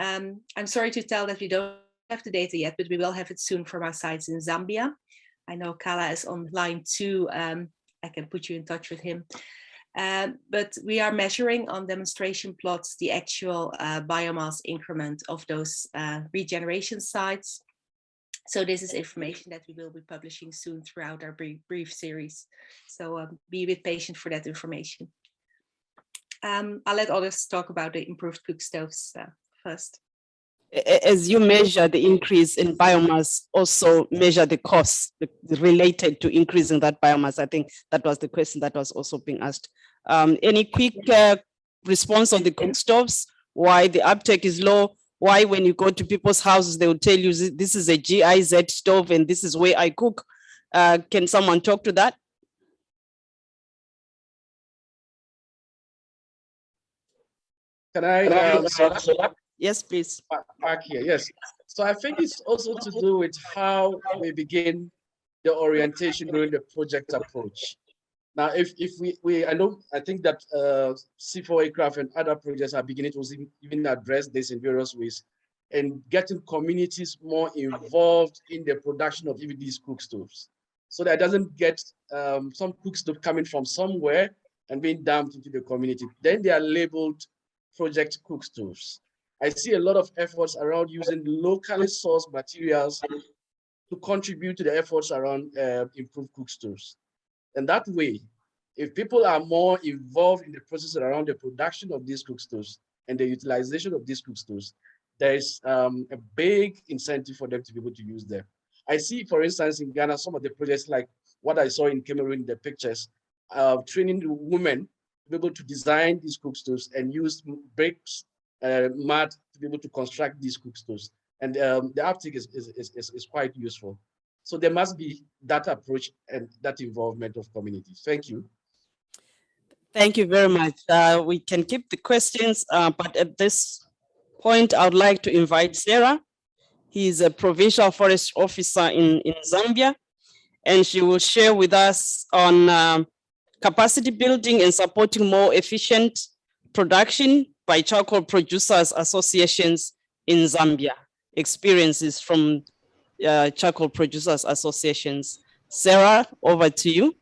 I'm sorry to tell that we don't have the data yet, but we will have it soon from our sites in Zambia. I know Kala is online too. I can put you in touch with him. But we are measuring on demonstration plots the actual biomass increment of those regeneration sites. So this is information that we will be publishing soon throughout our brief series. So be a bit patient for that information. I'll let others talk about the improved cook stoves first. As you measure the increase in biomass, also measure the costs related to increasing that biomass. I think that was the question that was also being asked. Any quick response on the cook stoves? why the uptake is low, why when you go to people's houses, they will tell you this is a GIZ stove and this is where I cook. Can someone talk to that? Can I say that? Yes, please. Back here, yes. So I think it's also to do with how we begin the orientation during the project approach. Now, if I think that CIFOR aircraft and other projects are beginning to even address this in various ways and getting communities more involved in the production of even these cook stoves. So that doesn't get some cook stove coming from somewhere and being dumped into the community. Then they are labeled project cook stoves. I see a lot of efforts around using locally sourced materials to contribute to the efforts around improved cook stoves. And that way, if people are more involved in the process around the production of these cook stoves and the utilization of these cook stoves, there is a big incentive for them to be able to use them. I see, for instance, in Ghana, some of the projects like what I saw in Cameroon, the pictures, training the women to be able to design these cook stoves and use bricks, mud to be able to construct these cook stoves. And the uptake is quite useful. So there must be that approach and that involvement of communities. Thank you. Thank you very much. We can keep the questions, but at this point, I would like to invite Sarah. He's a provincial forest officer in Zambia, and she will share with us on capacity building and supporting more efficient production by charcoal producers associations in Zambia, experiences from charcoal producers associations. Sarah, over to you.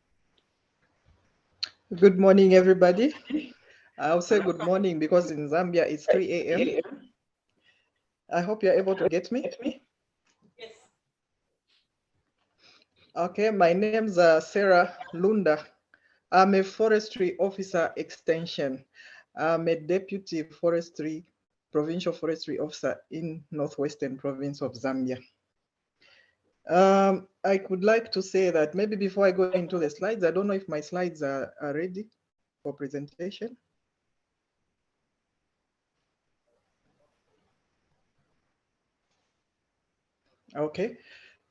Good morning, everybody. I'll say good morning because in Zambia it's 3 a.m. I hope you're able to get me. Yes. Okay, my name's Sarah Lunda. I'm a forestry officer extension. I'm a deputy provincial forestry officer in Northwestern province of Zambia. I would like to say that maybe before I go into the slides, I don't know if my slides are ready for presentation. Okay,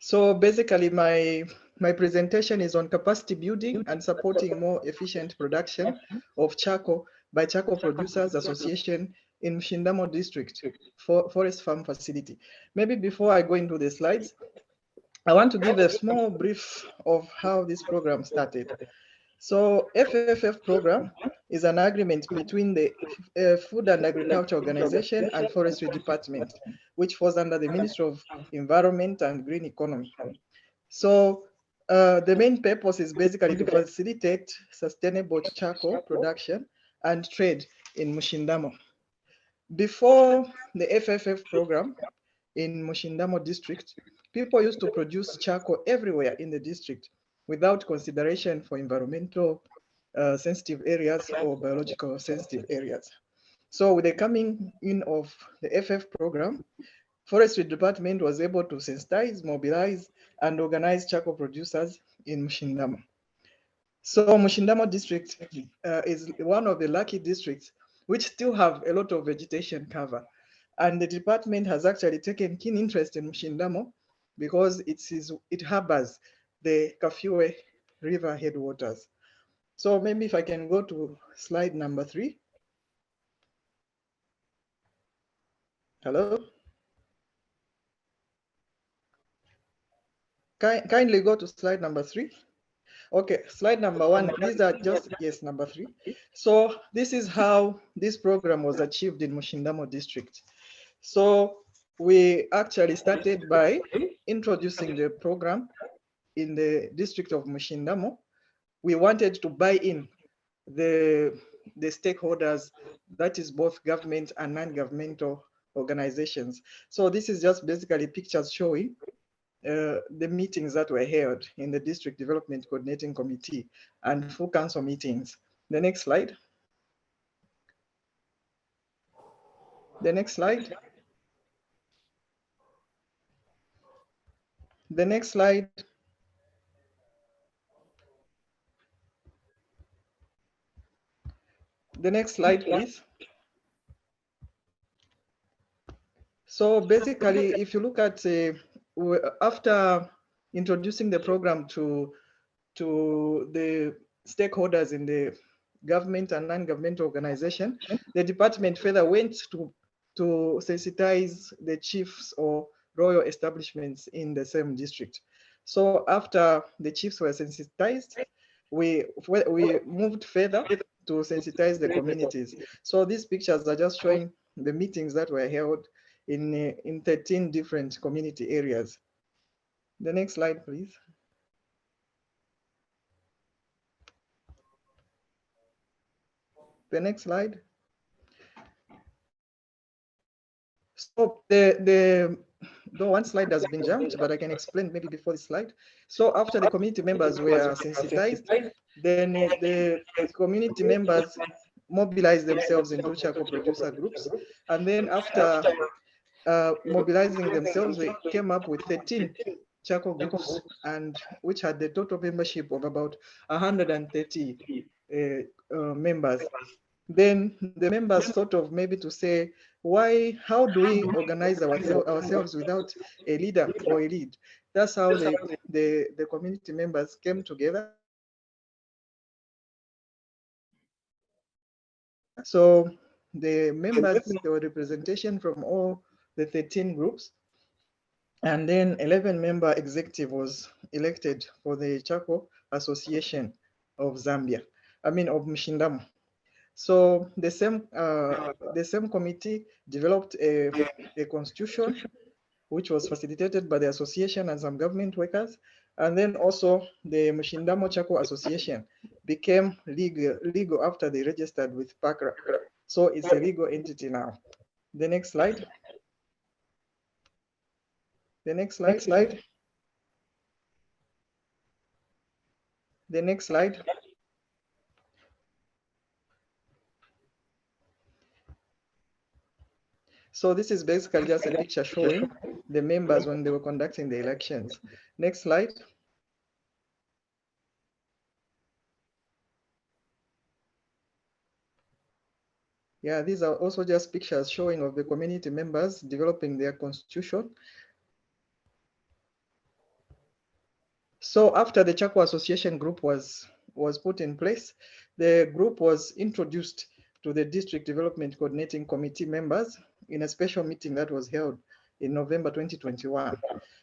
so basically my presentation is on capacity building and supporting more efficient production of charcoal by Charcoal Producers Association in Mshindamo District Forest Farm Facility. Maybe before I go into the slides, I want to give a small brief of how this program started. So FFF program is an agreement between the Food and Agriculture Organization and Forestry Department, which falls under the Ministry of Environment and Green Economy. So the main purpose is basically to facilitate sustainable charcoal production and trade in Mshindamo. Before the FFF program in Mshindamo district, people used to produce charcoal everywhere in the district without consideration for environmental sensitive areas or biological sensitive areas. So with the coming in of the FF program, Forestry Department was able to sensitize, mobilize, and organize charcoal producers in Mshindamo. So Mshindamo district is one of the lucky districts which still have a lot of vegetation cover. And the department has actually taken keen interest in Mshindamo because it harbors the Kafue River headwaters. So maybe if I can go to slide number 3. Hello? Kindly go to slide number 3. Okay, slide number 1. These are just, yes, number 3. So this is how this program was achieved in Mshindamo district. So we actually started by introducing the program in the district of Mshindamo. We wanted to buy in the stakeholders, that is both government and non-governmental organizations. So this is just basically pictures showing the meetings that were held in the District Development Coordinating Committee and full council meetings. The next slide. The next slide. The next slide. The next slide, please. So basically, if you look at after introducing the program to the stakeholders in the government and non-government organization, the department further went to sensitize the chiefs or royal establishments in the same district. So after the chiefs were sensitized, we moved further to sensitize the communities. So these pictures are just showing the meetings that were held in 13 different community areas. The next slide, please. The next slide. So the one slide has been jumped, but I can explain maybe before the slide. So after the community members were sensitized, then the community members mobilized themselves into charcoal producer groups. And then after mobilizing themselves, we came up with 13 charcoal groups, and which had the total membership of about 130 members. Then the members thought of maybe to say, how do we organize ourselves without a leader or a lead? That's how the community members came together. So the members, there were representation from all the 13 groups. And then 11-member executive was elected for the Charcoal Association of Zambia, of Mshindamo. So the same committee developed a constitution, which was facilitated by the association and some government workers. And then also the Mshindamo Charcoal Association became legal after they registered with PACRA. So it's a legal entity now. The next slide. The next slide. The next slide. So this is basically just a picture showing the members when they were conducting the elections. Next slide. Yeah, these are also just pictures showing of the community members developing their constitution. So after the Charcoal Association group was put in place, the group was introduced to the District Development Coordinating Committee members in a special meeting that was held in November 2021.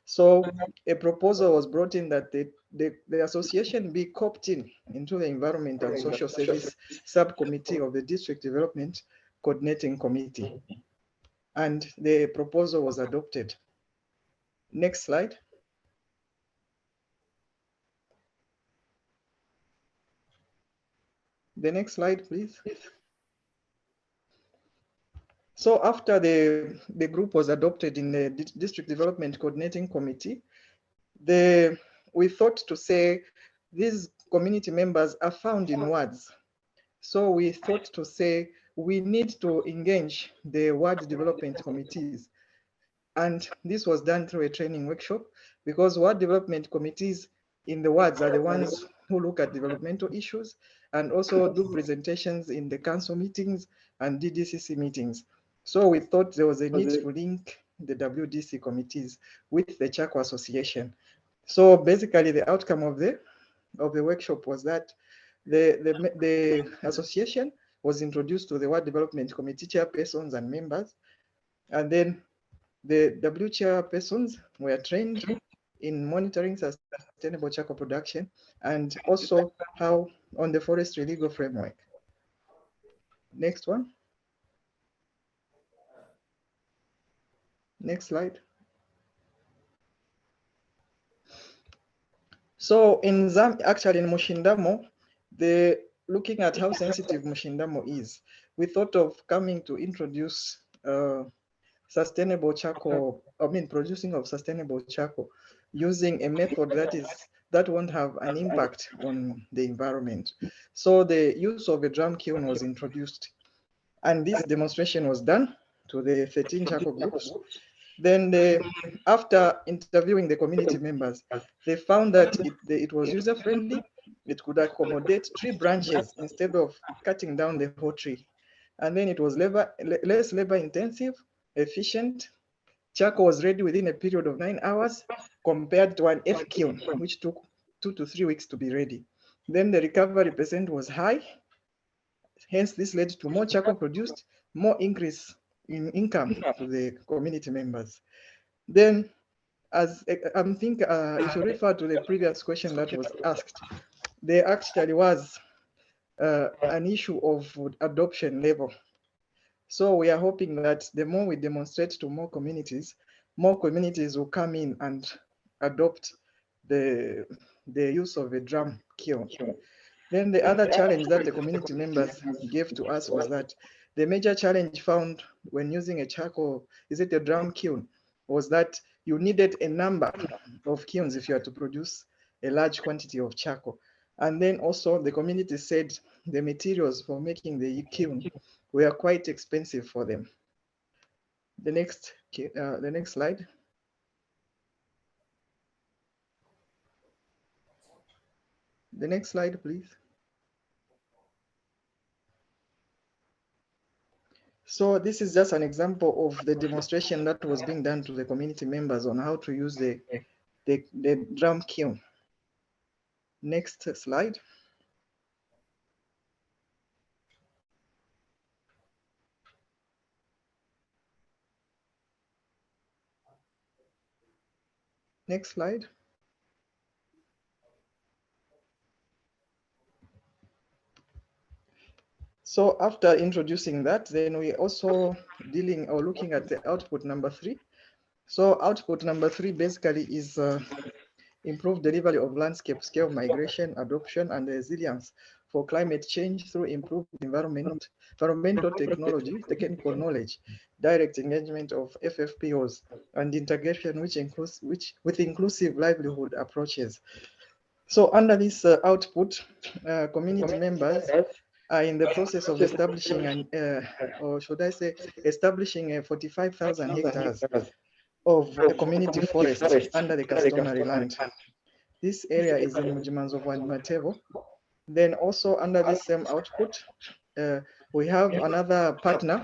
So a proposal was brought in that the association be co-opted into the Environment and Social Service Subcommittee of the District Development Coordinating Committee. And the proposal was adopted. Next slide. The next slide, please. So after the group was adopted in the District Development Coordinating Committee, we thought to say these community members are found in wards. So we thought to say we need to engage the ward development committees. And this was done through a training workshop, because ward development committees in the wards are the ones who look at developmental issues and also do presentations in the council meetings and DDCC meetings. So we thought there was a need to link the WDC committees with the Charcoal Association. So basically the outcome of the workshop was that the association was introduced to the ward development committee chairpersons and members. And then the W chairpersons were trained in monitoring sustainable charcoal production and also how on the forestry legal framework. Next one. Next slide. So in actually in Mshindamo, looking at how sensitive Mshindamo is, we thought of coming to introduce sustainable charcoal, producing of sustainable charcoal using a method that won't have an impact on the environment. So the use of a drum kiln was introduced, and this demonstration was done to the 13 charcoal groups. Then after interviewing the community members, they found that it was user-friendly. It could accommodate tree branches instead of cutting down the whole tree. And then it was less labor-intensive, efficient, charcoal was ready within a period of 9 hours compared to an F kiln, which took 2 to 3 weeks to be ready. Then the recovery percent was high. Hence, this led to more charcoal produced, more increase in income to the community members. Then, as I think, if you refer to the previous question that was asked, there actually was an issue of adoption level. So we are hoping that the more we demonstrate to more communities will come in and adopt the use of a drum kiln. Then the other challenge that the community members gave to us was that the major challenge found when using a charcoal, is it a drum kiln, was that you needed a number of kilns if you are to produce a large quantity of charcoal. And then also the community said the materials for making the kiln were quite expensive for them. The next slide. The next slide, please. So this is just an example of the demonstration that was being done to the community members on how to use the drum kiln. Next slide. Next slide. So after introducing that, then we also looking at the output number 3. So output number 3 basically is improved delivery of landscape scale migration, adoption, and resilience for climate change through improved environmental technology, technical knowledge, direct engagement of FFPOs, and integration with inclusive livelihood approaches. So under this output, community members are in the process of establishing or should I say, establishing 45,000 hectares of a community forest under the customary land. This area is in Mujimanzo and Matevo. Then also under this same output, we have another partner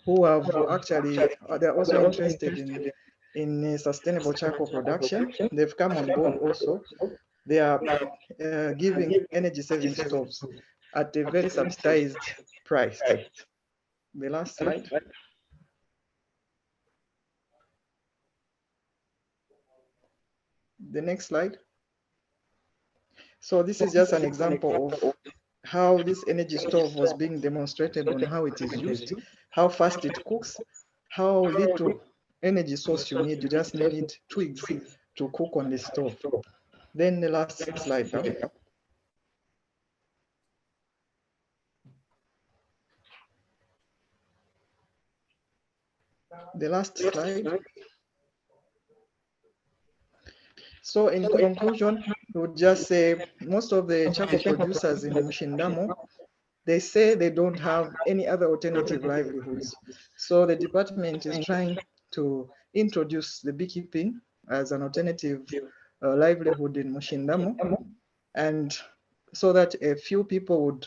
who have actually, they're also interested in sustainable charcoal production. They've come on board also. They are giving energy saving stoves at a very subsidized price. The last slide. The next slide. So this is just an example of how this energy stove was being demonstrated on how it is used, how fast it cooks, how little energy source you need. You just need twigs to cook on the stove. Then the last slide now. The last slide. So in conclusion, we would just say most of the charcoal producers in Mushindamo, they say they don't have any other alternative livelihoods. So the department is trying to introduce the beekeeping as an alternative livelihood in Mushindamo, and so that a few people would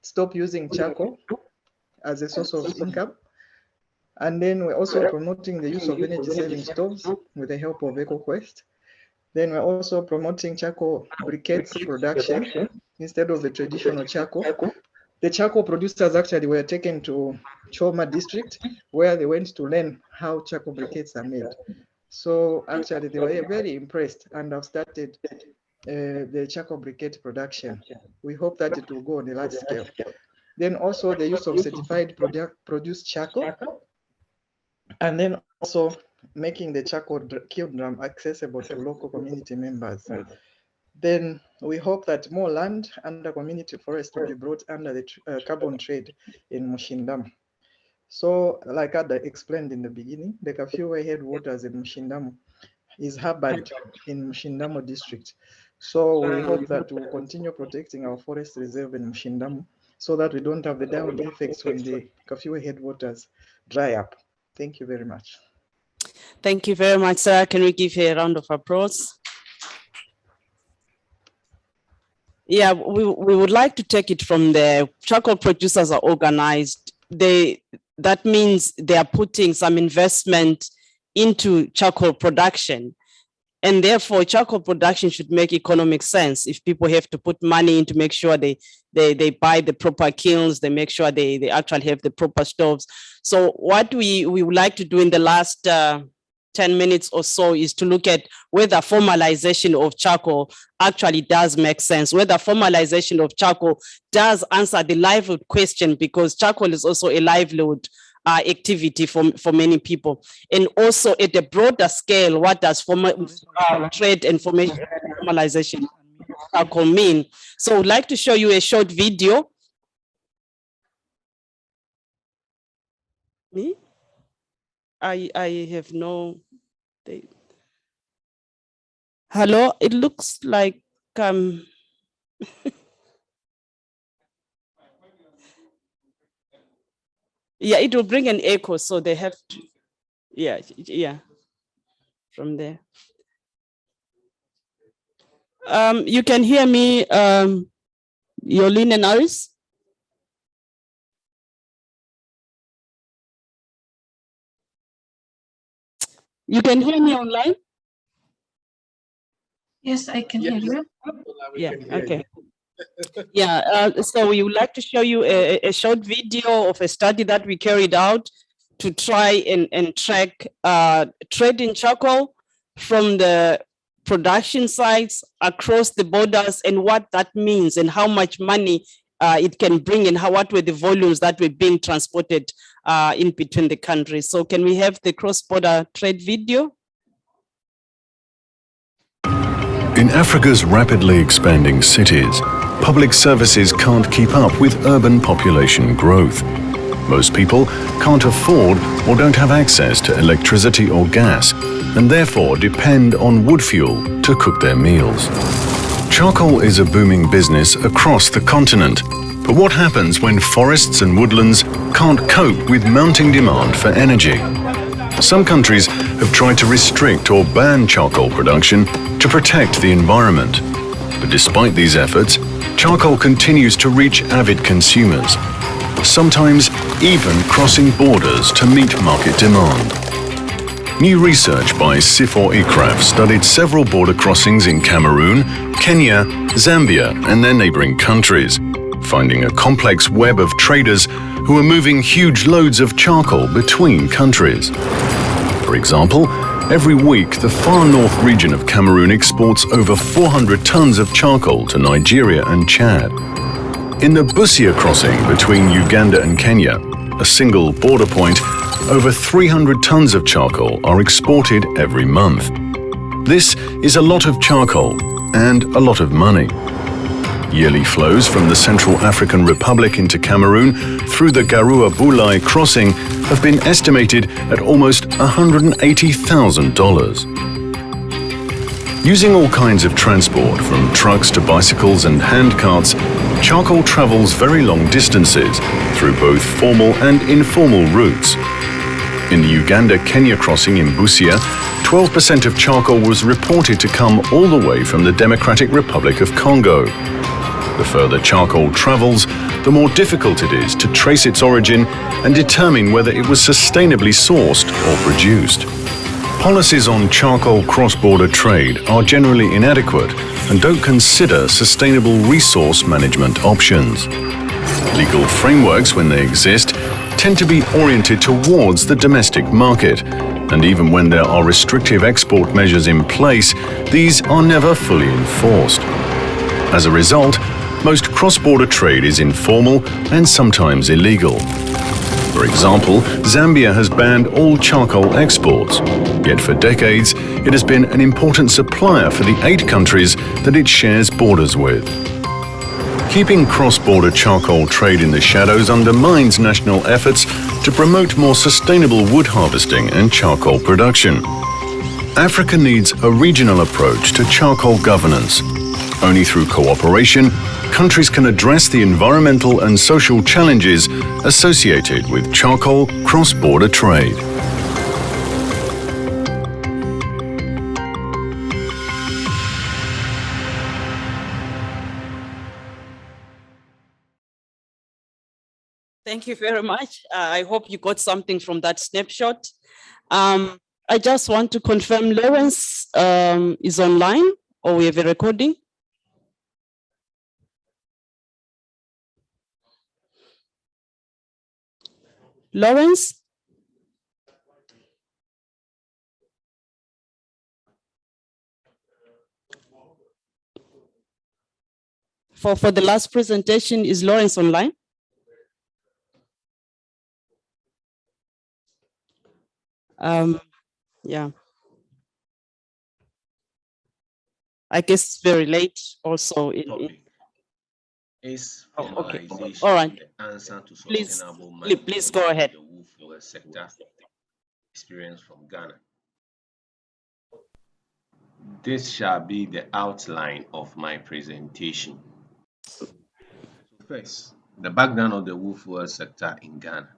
stop using charcoal as a source of income. And then we're also promoting the use of energy saving stoves with the help of EcoQuest. Then we're also promoting charcoal briquettes production instead of the traditional charcoal. The charcoal producers actually were taken to Choma district where they went to learn how charcoal briquettes are made. So actually they were very impressed and have started the charcoal briquette production. We hope that it will go on a large scale. Then also the use of certified produced charcoal, and then also making the charcoal kiln drum accessible to local community members. Then we hope that more land under community forest will be brought under the carbon trade in Mushindamo. So like I explained in the beginning, the Kafiwe headwaters in Mushindamo is harbored in Mushindamo district. So we hope that we'll continue protecting our forest reserve in Mushindamo so that we don't have the down effects when the Kafiwe headwaters dry up. Thank you very much. Thank you very much, sir. Can we give you a round of applause? Yeah, we would like to take it from the charcoal producers are organized. That means they are putting some investment into charcoal production. And therefore, charcoal production should make economic sense. If people have to put money in to make sure they buy the proper kilns, they make sure they actually have the proper stoves. So what we would like to do in the last 10 minutes or so is to look at whether formalization of charcoal actually does make sense, whether formalization of charcoal does answer the livelihood question, because charcoal is also a livelihood activity for many people. And also at a broader scale, what does trade and formalization of charcoal mean? So I'd like to show you a short video. Me? I have no. Hello, it looks like yeah, it will bring an echo, so they have to, yeah, from there. You can hear me, Yolene and Aris? You can hear me online? Yes, I can hear you. Yeah, okay. Yeah, so we would like to show you a short video of a study that we carried out to try and track trade in charcoal from the production sites across the borders, and what that means and how much money it can bring, and what were the volumes that were being transported in between the countries. So can we have the cross-border trade video? In Africa's rapidly expanding cities, public services can't keep up with urban population growth. Most people can't afford or don't have access to electricity or gas, and therefore depend on wood fuel to cook their meals. Charcoal is a booming business across the continent, but what happens when forests and woodlands can't cope with mounting demand for energy? Some countries have tried to restrict or ban charcoal production to protect the environment. But despite these efforts, charcoal continues to reach avid consumers, sometimes even crossing borders to meet market demand. New research by CIFOR studied several border crossings in Cameroon, Kenya, Zambia, and their neighboring countries, finding a complex web of traders who are moving huge loads of charcoal between countries. For example, every week the far north region of Cameroon exports over 400 tons of charcoal to Nigeria and Chad. In the Busia crossing between Uganda and Kenya, a single border point, over 300 tons of charcoal are exported every month. This is a lot of charcoal and a lot of money. Yearly flows from the Central African Republic into Cameroon through the Garua-Bulai crossing have been estimated at almost $180,000. Using all kinds of transport, from trucks to bicycles and handcarts, charcoal travels very long distances through both formal and informal routes. In the Uganda-Kenya crossing in Busia, 12% of charcoal was reported to come all the way from the Democratic Republic of Congo. The further charcoal travels, the more difficult it is to trace its origin and determine whether it was sustainably sourced or produced. Policies on charcoal cross-border trade are generally inadequate and don't consider sustainable resource management options. Legal frameworks, when they exist, tend to be oriented towards the domestic market, and even when there are restrictive export measures in place, these are never fully enforced. As a result, most cross-border trade is informal and sometimes illegal. For example, Zambia has banned all charcoal exports, yet for decades it has been an important supplier for the 8 countries that it shares borders with. Keeping cross-border charcoal trade in the shadows undermines national efforts to promote more sustainable wood harvesting and charcoal production. Africa needs a regional approach to charcoal governance. Only through cooperation, countries can address the environmental and social challenges associated with charcoal cross-border trade. Thank you very much. I hope you got something from that snapshot. I just want to confirm Lawrence is online, or we have a recording. Lawrence? For the last presentation, is Lawrence online? Yeah. I guess it's very late also Topic is okay. formalization, All right. the answer to Please, sustainable management please go ahead. of the wool fuel sector experience from Ghana. This shall be the outline of my presentation. So first, the background of the wool fuel sector in Ghana.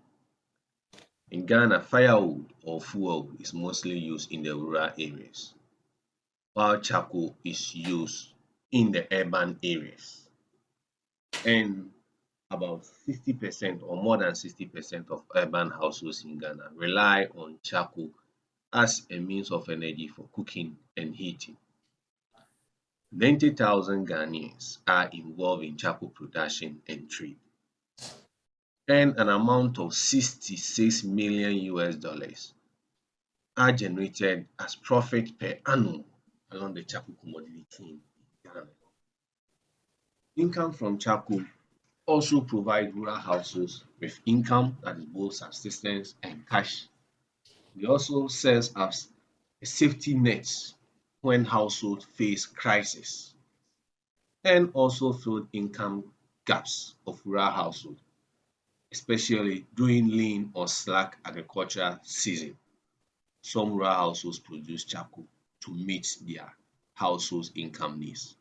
In Ghana, firewood or fuel is mostly used in the rural areas, while charcoal is used in the urban areas. And about 60% or more than 60% of urban households in Ghana rely on charcoal as a means of energy for cooking and heating. 90,000 Ghanaians are involved in charcoal production and trade, and an amount of 66 million US dollars are generated as profit per annum along the charcoal commodity chain in Ghana. Income from charcoal also provide rural households with income that is both subsistence and cash. It also serves as a safety net when households face crisis, and also fill income gaps of rural households, especially during lean or slack agricultural season. Some rural households produce charcoal to meet their household's income needs.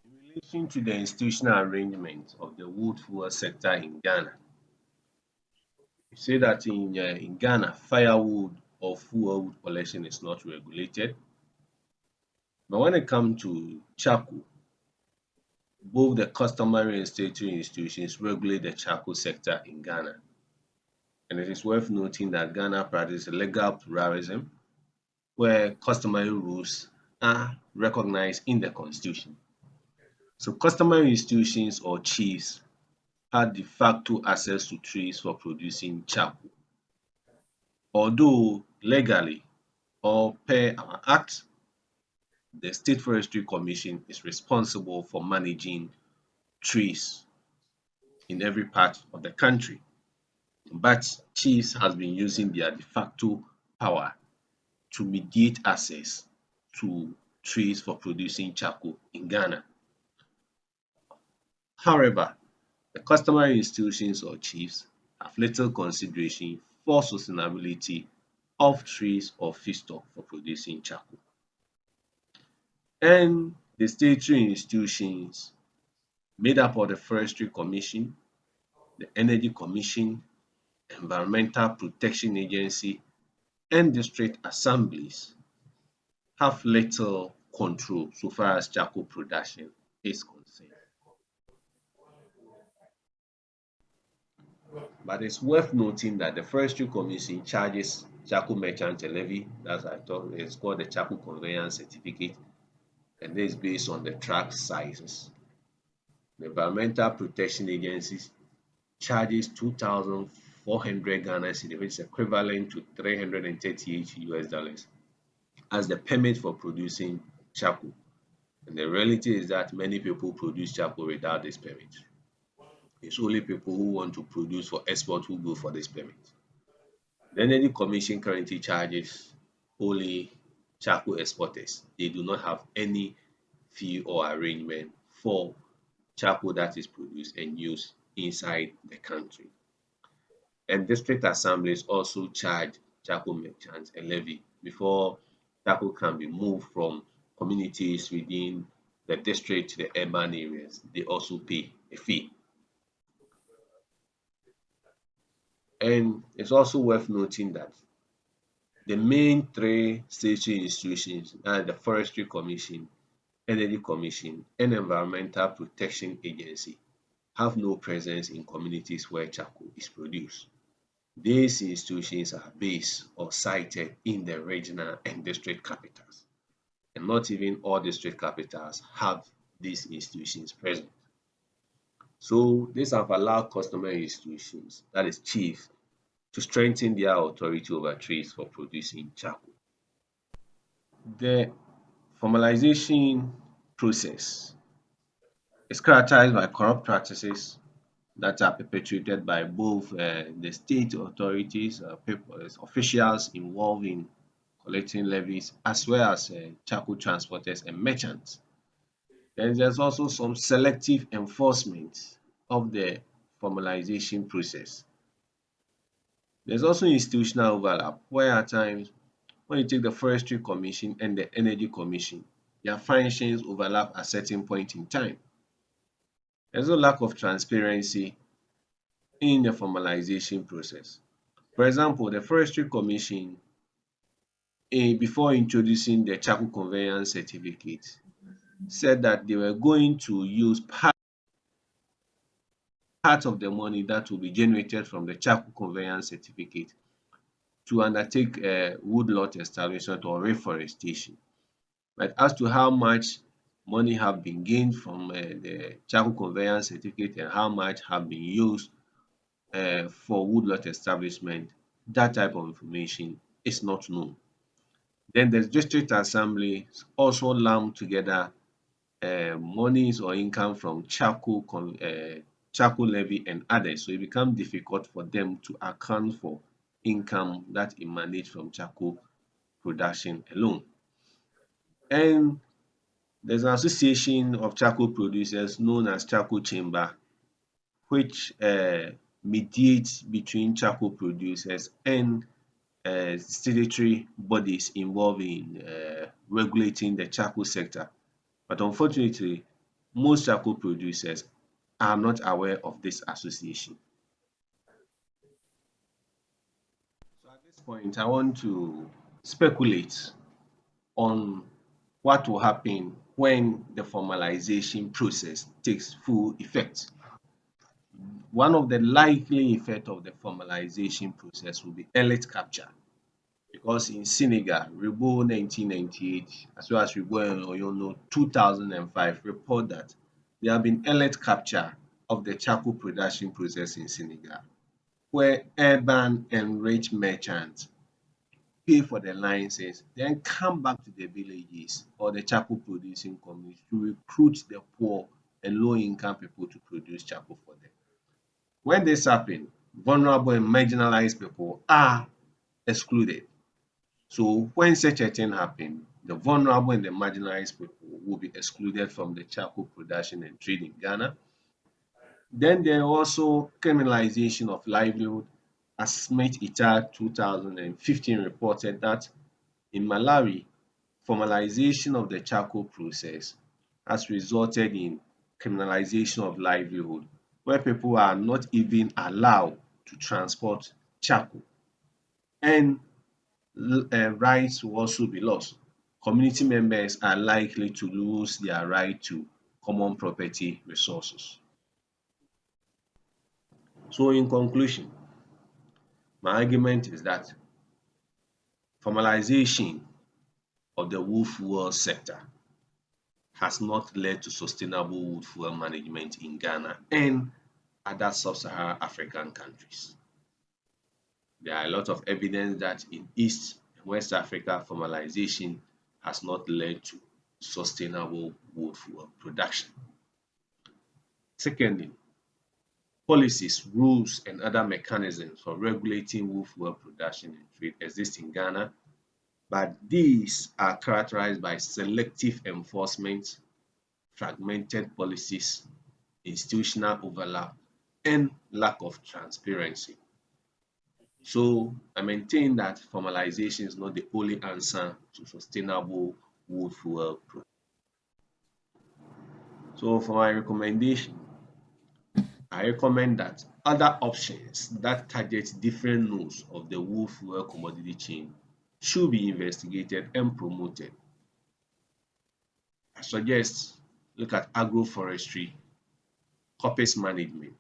In relation to the institutional arrangement of the wood fuel sector in Ghana, we say that in Ghana, firewood or fuel wood collection is not regulated. But when it comes to charcoal, both the customary and statutory institutions regulate the charcoal sector in Ghana. And it is worth noting that Ghana practices legal pluralism, where customary rules are recognized in the constitution. So customary institutions or chiefs had de facto access to trees for producing charcoal. Although legally or per our act, the State Forestry Commission is responsible for managing trees in every part of the country. But chiefs has been using their de facto power to mediate access to trees for producing charcoal in Ghana. However, the customary institutions or chiefs have little consideration for sustainability of trees or feedstock for producing charcoal. And the statutory institutions made up of the Forestry Commission, the Energy Commission, Environmental Protection Agency, and district assemblies have little control so far as charcoal production is concerned. But it's worth noting that the Forestry Commission charges charcoal merchant a levy, as I thought it's called the charcoal conveyance certificate, and this is based on the tract sizes. The Environmental Protection Agency charges 2,400 Ghana cedis, which is equivalent to 338 US dollars, as the permit for producing charcoal. And the reality is that many people produce charcoal without this permit. It's only people who want to produce for export who go for this permit. The Energy Commission currently charges only charcoal exporters. They do not have any fee or arrangement for charcoal that is produced and used inside the country. And district assemblies also charge charcoal merchants a levy before charcoal can be moved from communities within the district to the urban areas. They also pay a fee. And it's also worth noting that the main three statutory institutions are the Forestry Commission, Energy Commission, and Environmental Protection Agency have no presence in communities where charcoal is produced. These institutions are based or sited in the regional and district capitals, and not even all district capitals have these institutions present. So these have allowed customary institutions, that is chiefs, to strengthen their authority over trades for producing charcoal. The formalization process is characterized by corrupt practices that are perpetrated by both the state authorities, officials involved in collecting levies, as well as charcoal transporters and merchants. Then there's also some selective enforcement of the formalization process. There's also institutional overlap, where at times, when you take the Forestry Commission and the Energy Commission, their functions overlap at certain point in time. There's a lack of transparency in the formalization process. For example, the Forestry Commission, before introducing the charcoal conveyance certificate, said that they were going to use part of the money that will be generated from the charcoal conveyance certificate to undertake woodlot establishment or reforestation. But as to how much money have been gained from the charcoal conveyance certificate and how much have been used for woodlot establishment, that type of information is not known. Then the district assembly also lump together monies or income from charcoal levy and others. So it becomes difficult for them to account for income that emanates from charcoal production alone. And there's an association of charcoal producers known as Charcoal Chamber, which mediates between charcoal producers and statutory bodies involved in regulating the charcoal sector. But unfortunately, most charcoal producers are not aware of this association. So at this point, I want to speculate on what will happen when the formalization process takes full effect. One of the likely effects of the formalization process will be elite capture, because in Senegal, Rebo 1998, as well as Rebo and Oyono 2005, report that there have been elite capture of the charcoal production process in Senegal, where urban and rich merchants pay for the licenses, then come back to the villages or the charcoal producing communities to recruit the poor and low-income people to produce charcoal for them. When this happens, vulnerable and marginalized people are excluded. So when such a thing happens, the vulnerable and the marginalized people will be excluded from the charcoal production and trade in Ghana. Then there also criminalization of livelihood, as Smith et al. 2015 reported that in Malawi, formalization of the charcoal process has resulted in criminalization of livelihood, where people are not even allowed to transport charcoal, and rights will also be lost. Community members are likely to lose their right to common property resources. So in conclusion, my argument is that formalization of the wood fuel sector has not led to sustainable wood fuel management in Ghana and other sub-Saharan African countries. There are a lot of evidence that in East and West Africa, formalization has not led to sustainable wood fuel production. Secondly, policies, rules, and other mechanisms for regulating wood fuel production and trade exist in Ghana, but these are characterized by selective enforcement, fragmented policies, institutional overlap, and lack of transparency. So I maintain that formalization is not the only answer to sustainable wood fuel production. So for my recommendation, I recommend that other options that target different nodes of the wood fuel commodity chain should be investigated and promoted. I suggest look at agroforestry, coppice management,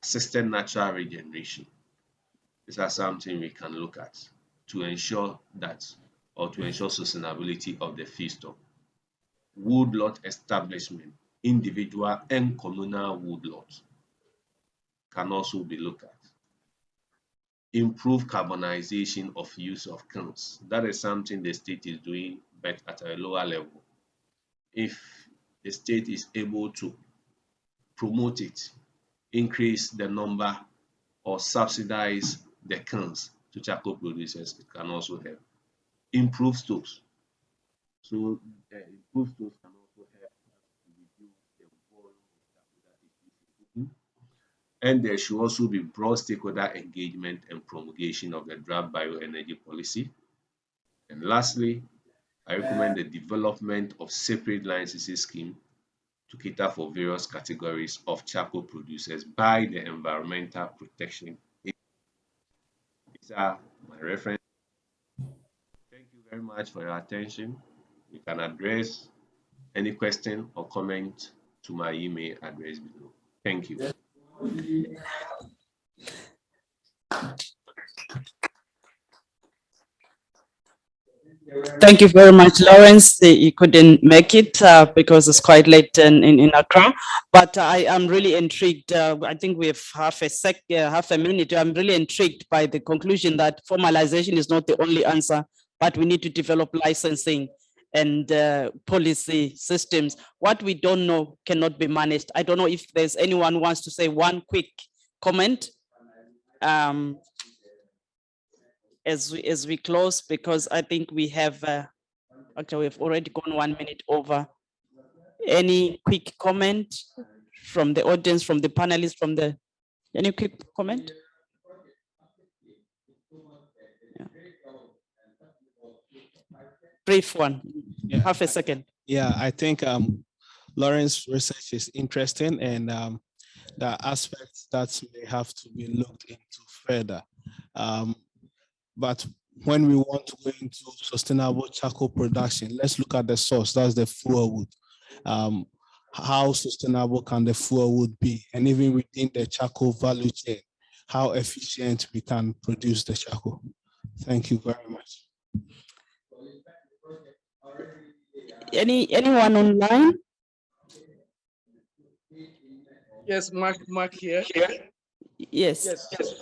assisted natural regeneration, These are something we can look at to ensure that, or to ensure sustainability of the feedstock. Woodlot establishment, individual and communal woodlots can also be looked at. Improve carbonization of use of kilns. That is something the state is doing, but at a lower level. If the state is able to promote it, increase the number or subsidize the kilns to charcoal producers, it can also help. Improve stocks. So improve stocks can also help to reduce the volume of charcoal that is used in cooking. And there should also be broad stakeholder engagement and promulgation of the draft bioenergy policy. And lastly, I recommend the development of separate licensing scheme to cater for various categories of charcoal producers by the Environmental Protection Agency. These are my references. Thank you very much for your attention. You can address any question or comment to my email address below. Thank you. Thank you very much, Lawrence. You couldn't make it because it's quite late in Accra, but I am really intrigued. I think we have half a minute. I'm really intrigued by the conclusion that formalization is not the only answer, but we need to develop licensing and policy systems. What we don't know cannot be managed. I don't know if there's anyone who wants to say one quick comment as we close, because I think we have, actually we've already gone 1 minute over. Any quick comment from the audience, from the panelists, any quick comment? Yeah. Brief one, Yeah. half a second. Yeah, I think Lawrence's research is interesting, and there are aspects that may have to be looked into further. But when we want to go into sustainable charcoal production, let's look at the source, that's the fuel wood. How sustainable can the fuel wood be? And even within the charcoal value chain, how efficient we can produce the charcoal. Thank you very much. Anyone online? Yes, Mark here. Yes.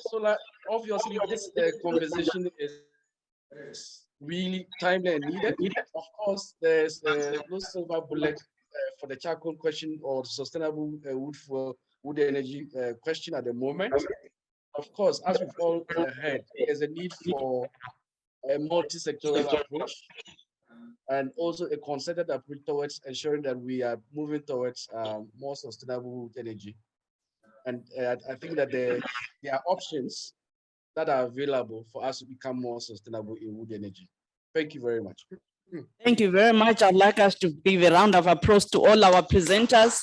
So like, obviously, this conversation is really timely and needed. Of course, there's no silver bullet for the charcoal question or sustainable wood energy question at the moment. Of course, as we've all heard, there's a need for a multi-sectoral approach and also a concerted approach towards ensuring that we are moving towards more sustainable wood energy. And I think that there are options that are available for us to become more sustainable in wood energy. Thank you very much. Thank you very much. I'd like us to give a round of applause to all our presenters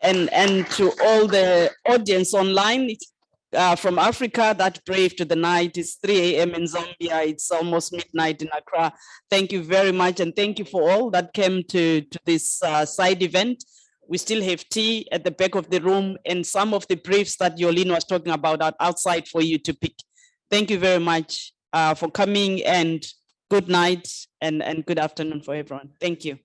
and to all the audience online from Africa that braved the night. It's 3 a.m. in Zambia. It's almost midnight in Accra. Thank you very much. And thank you for all that came to this side event. We still have tea at the back of the room, and some of the briefs that Yolene was talking about are outside for you to pick. Thank you very much for coming, and good night and good afternoon for everyone. Thank you.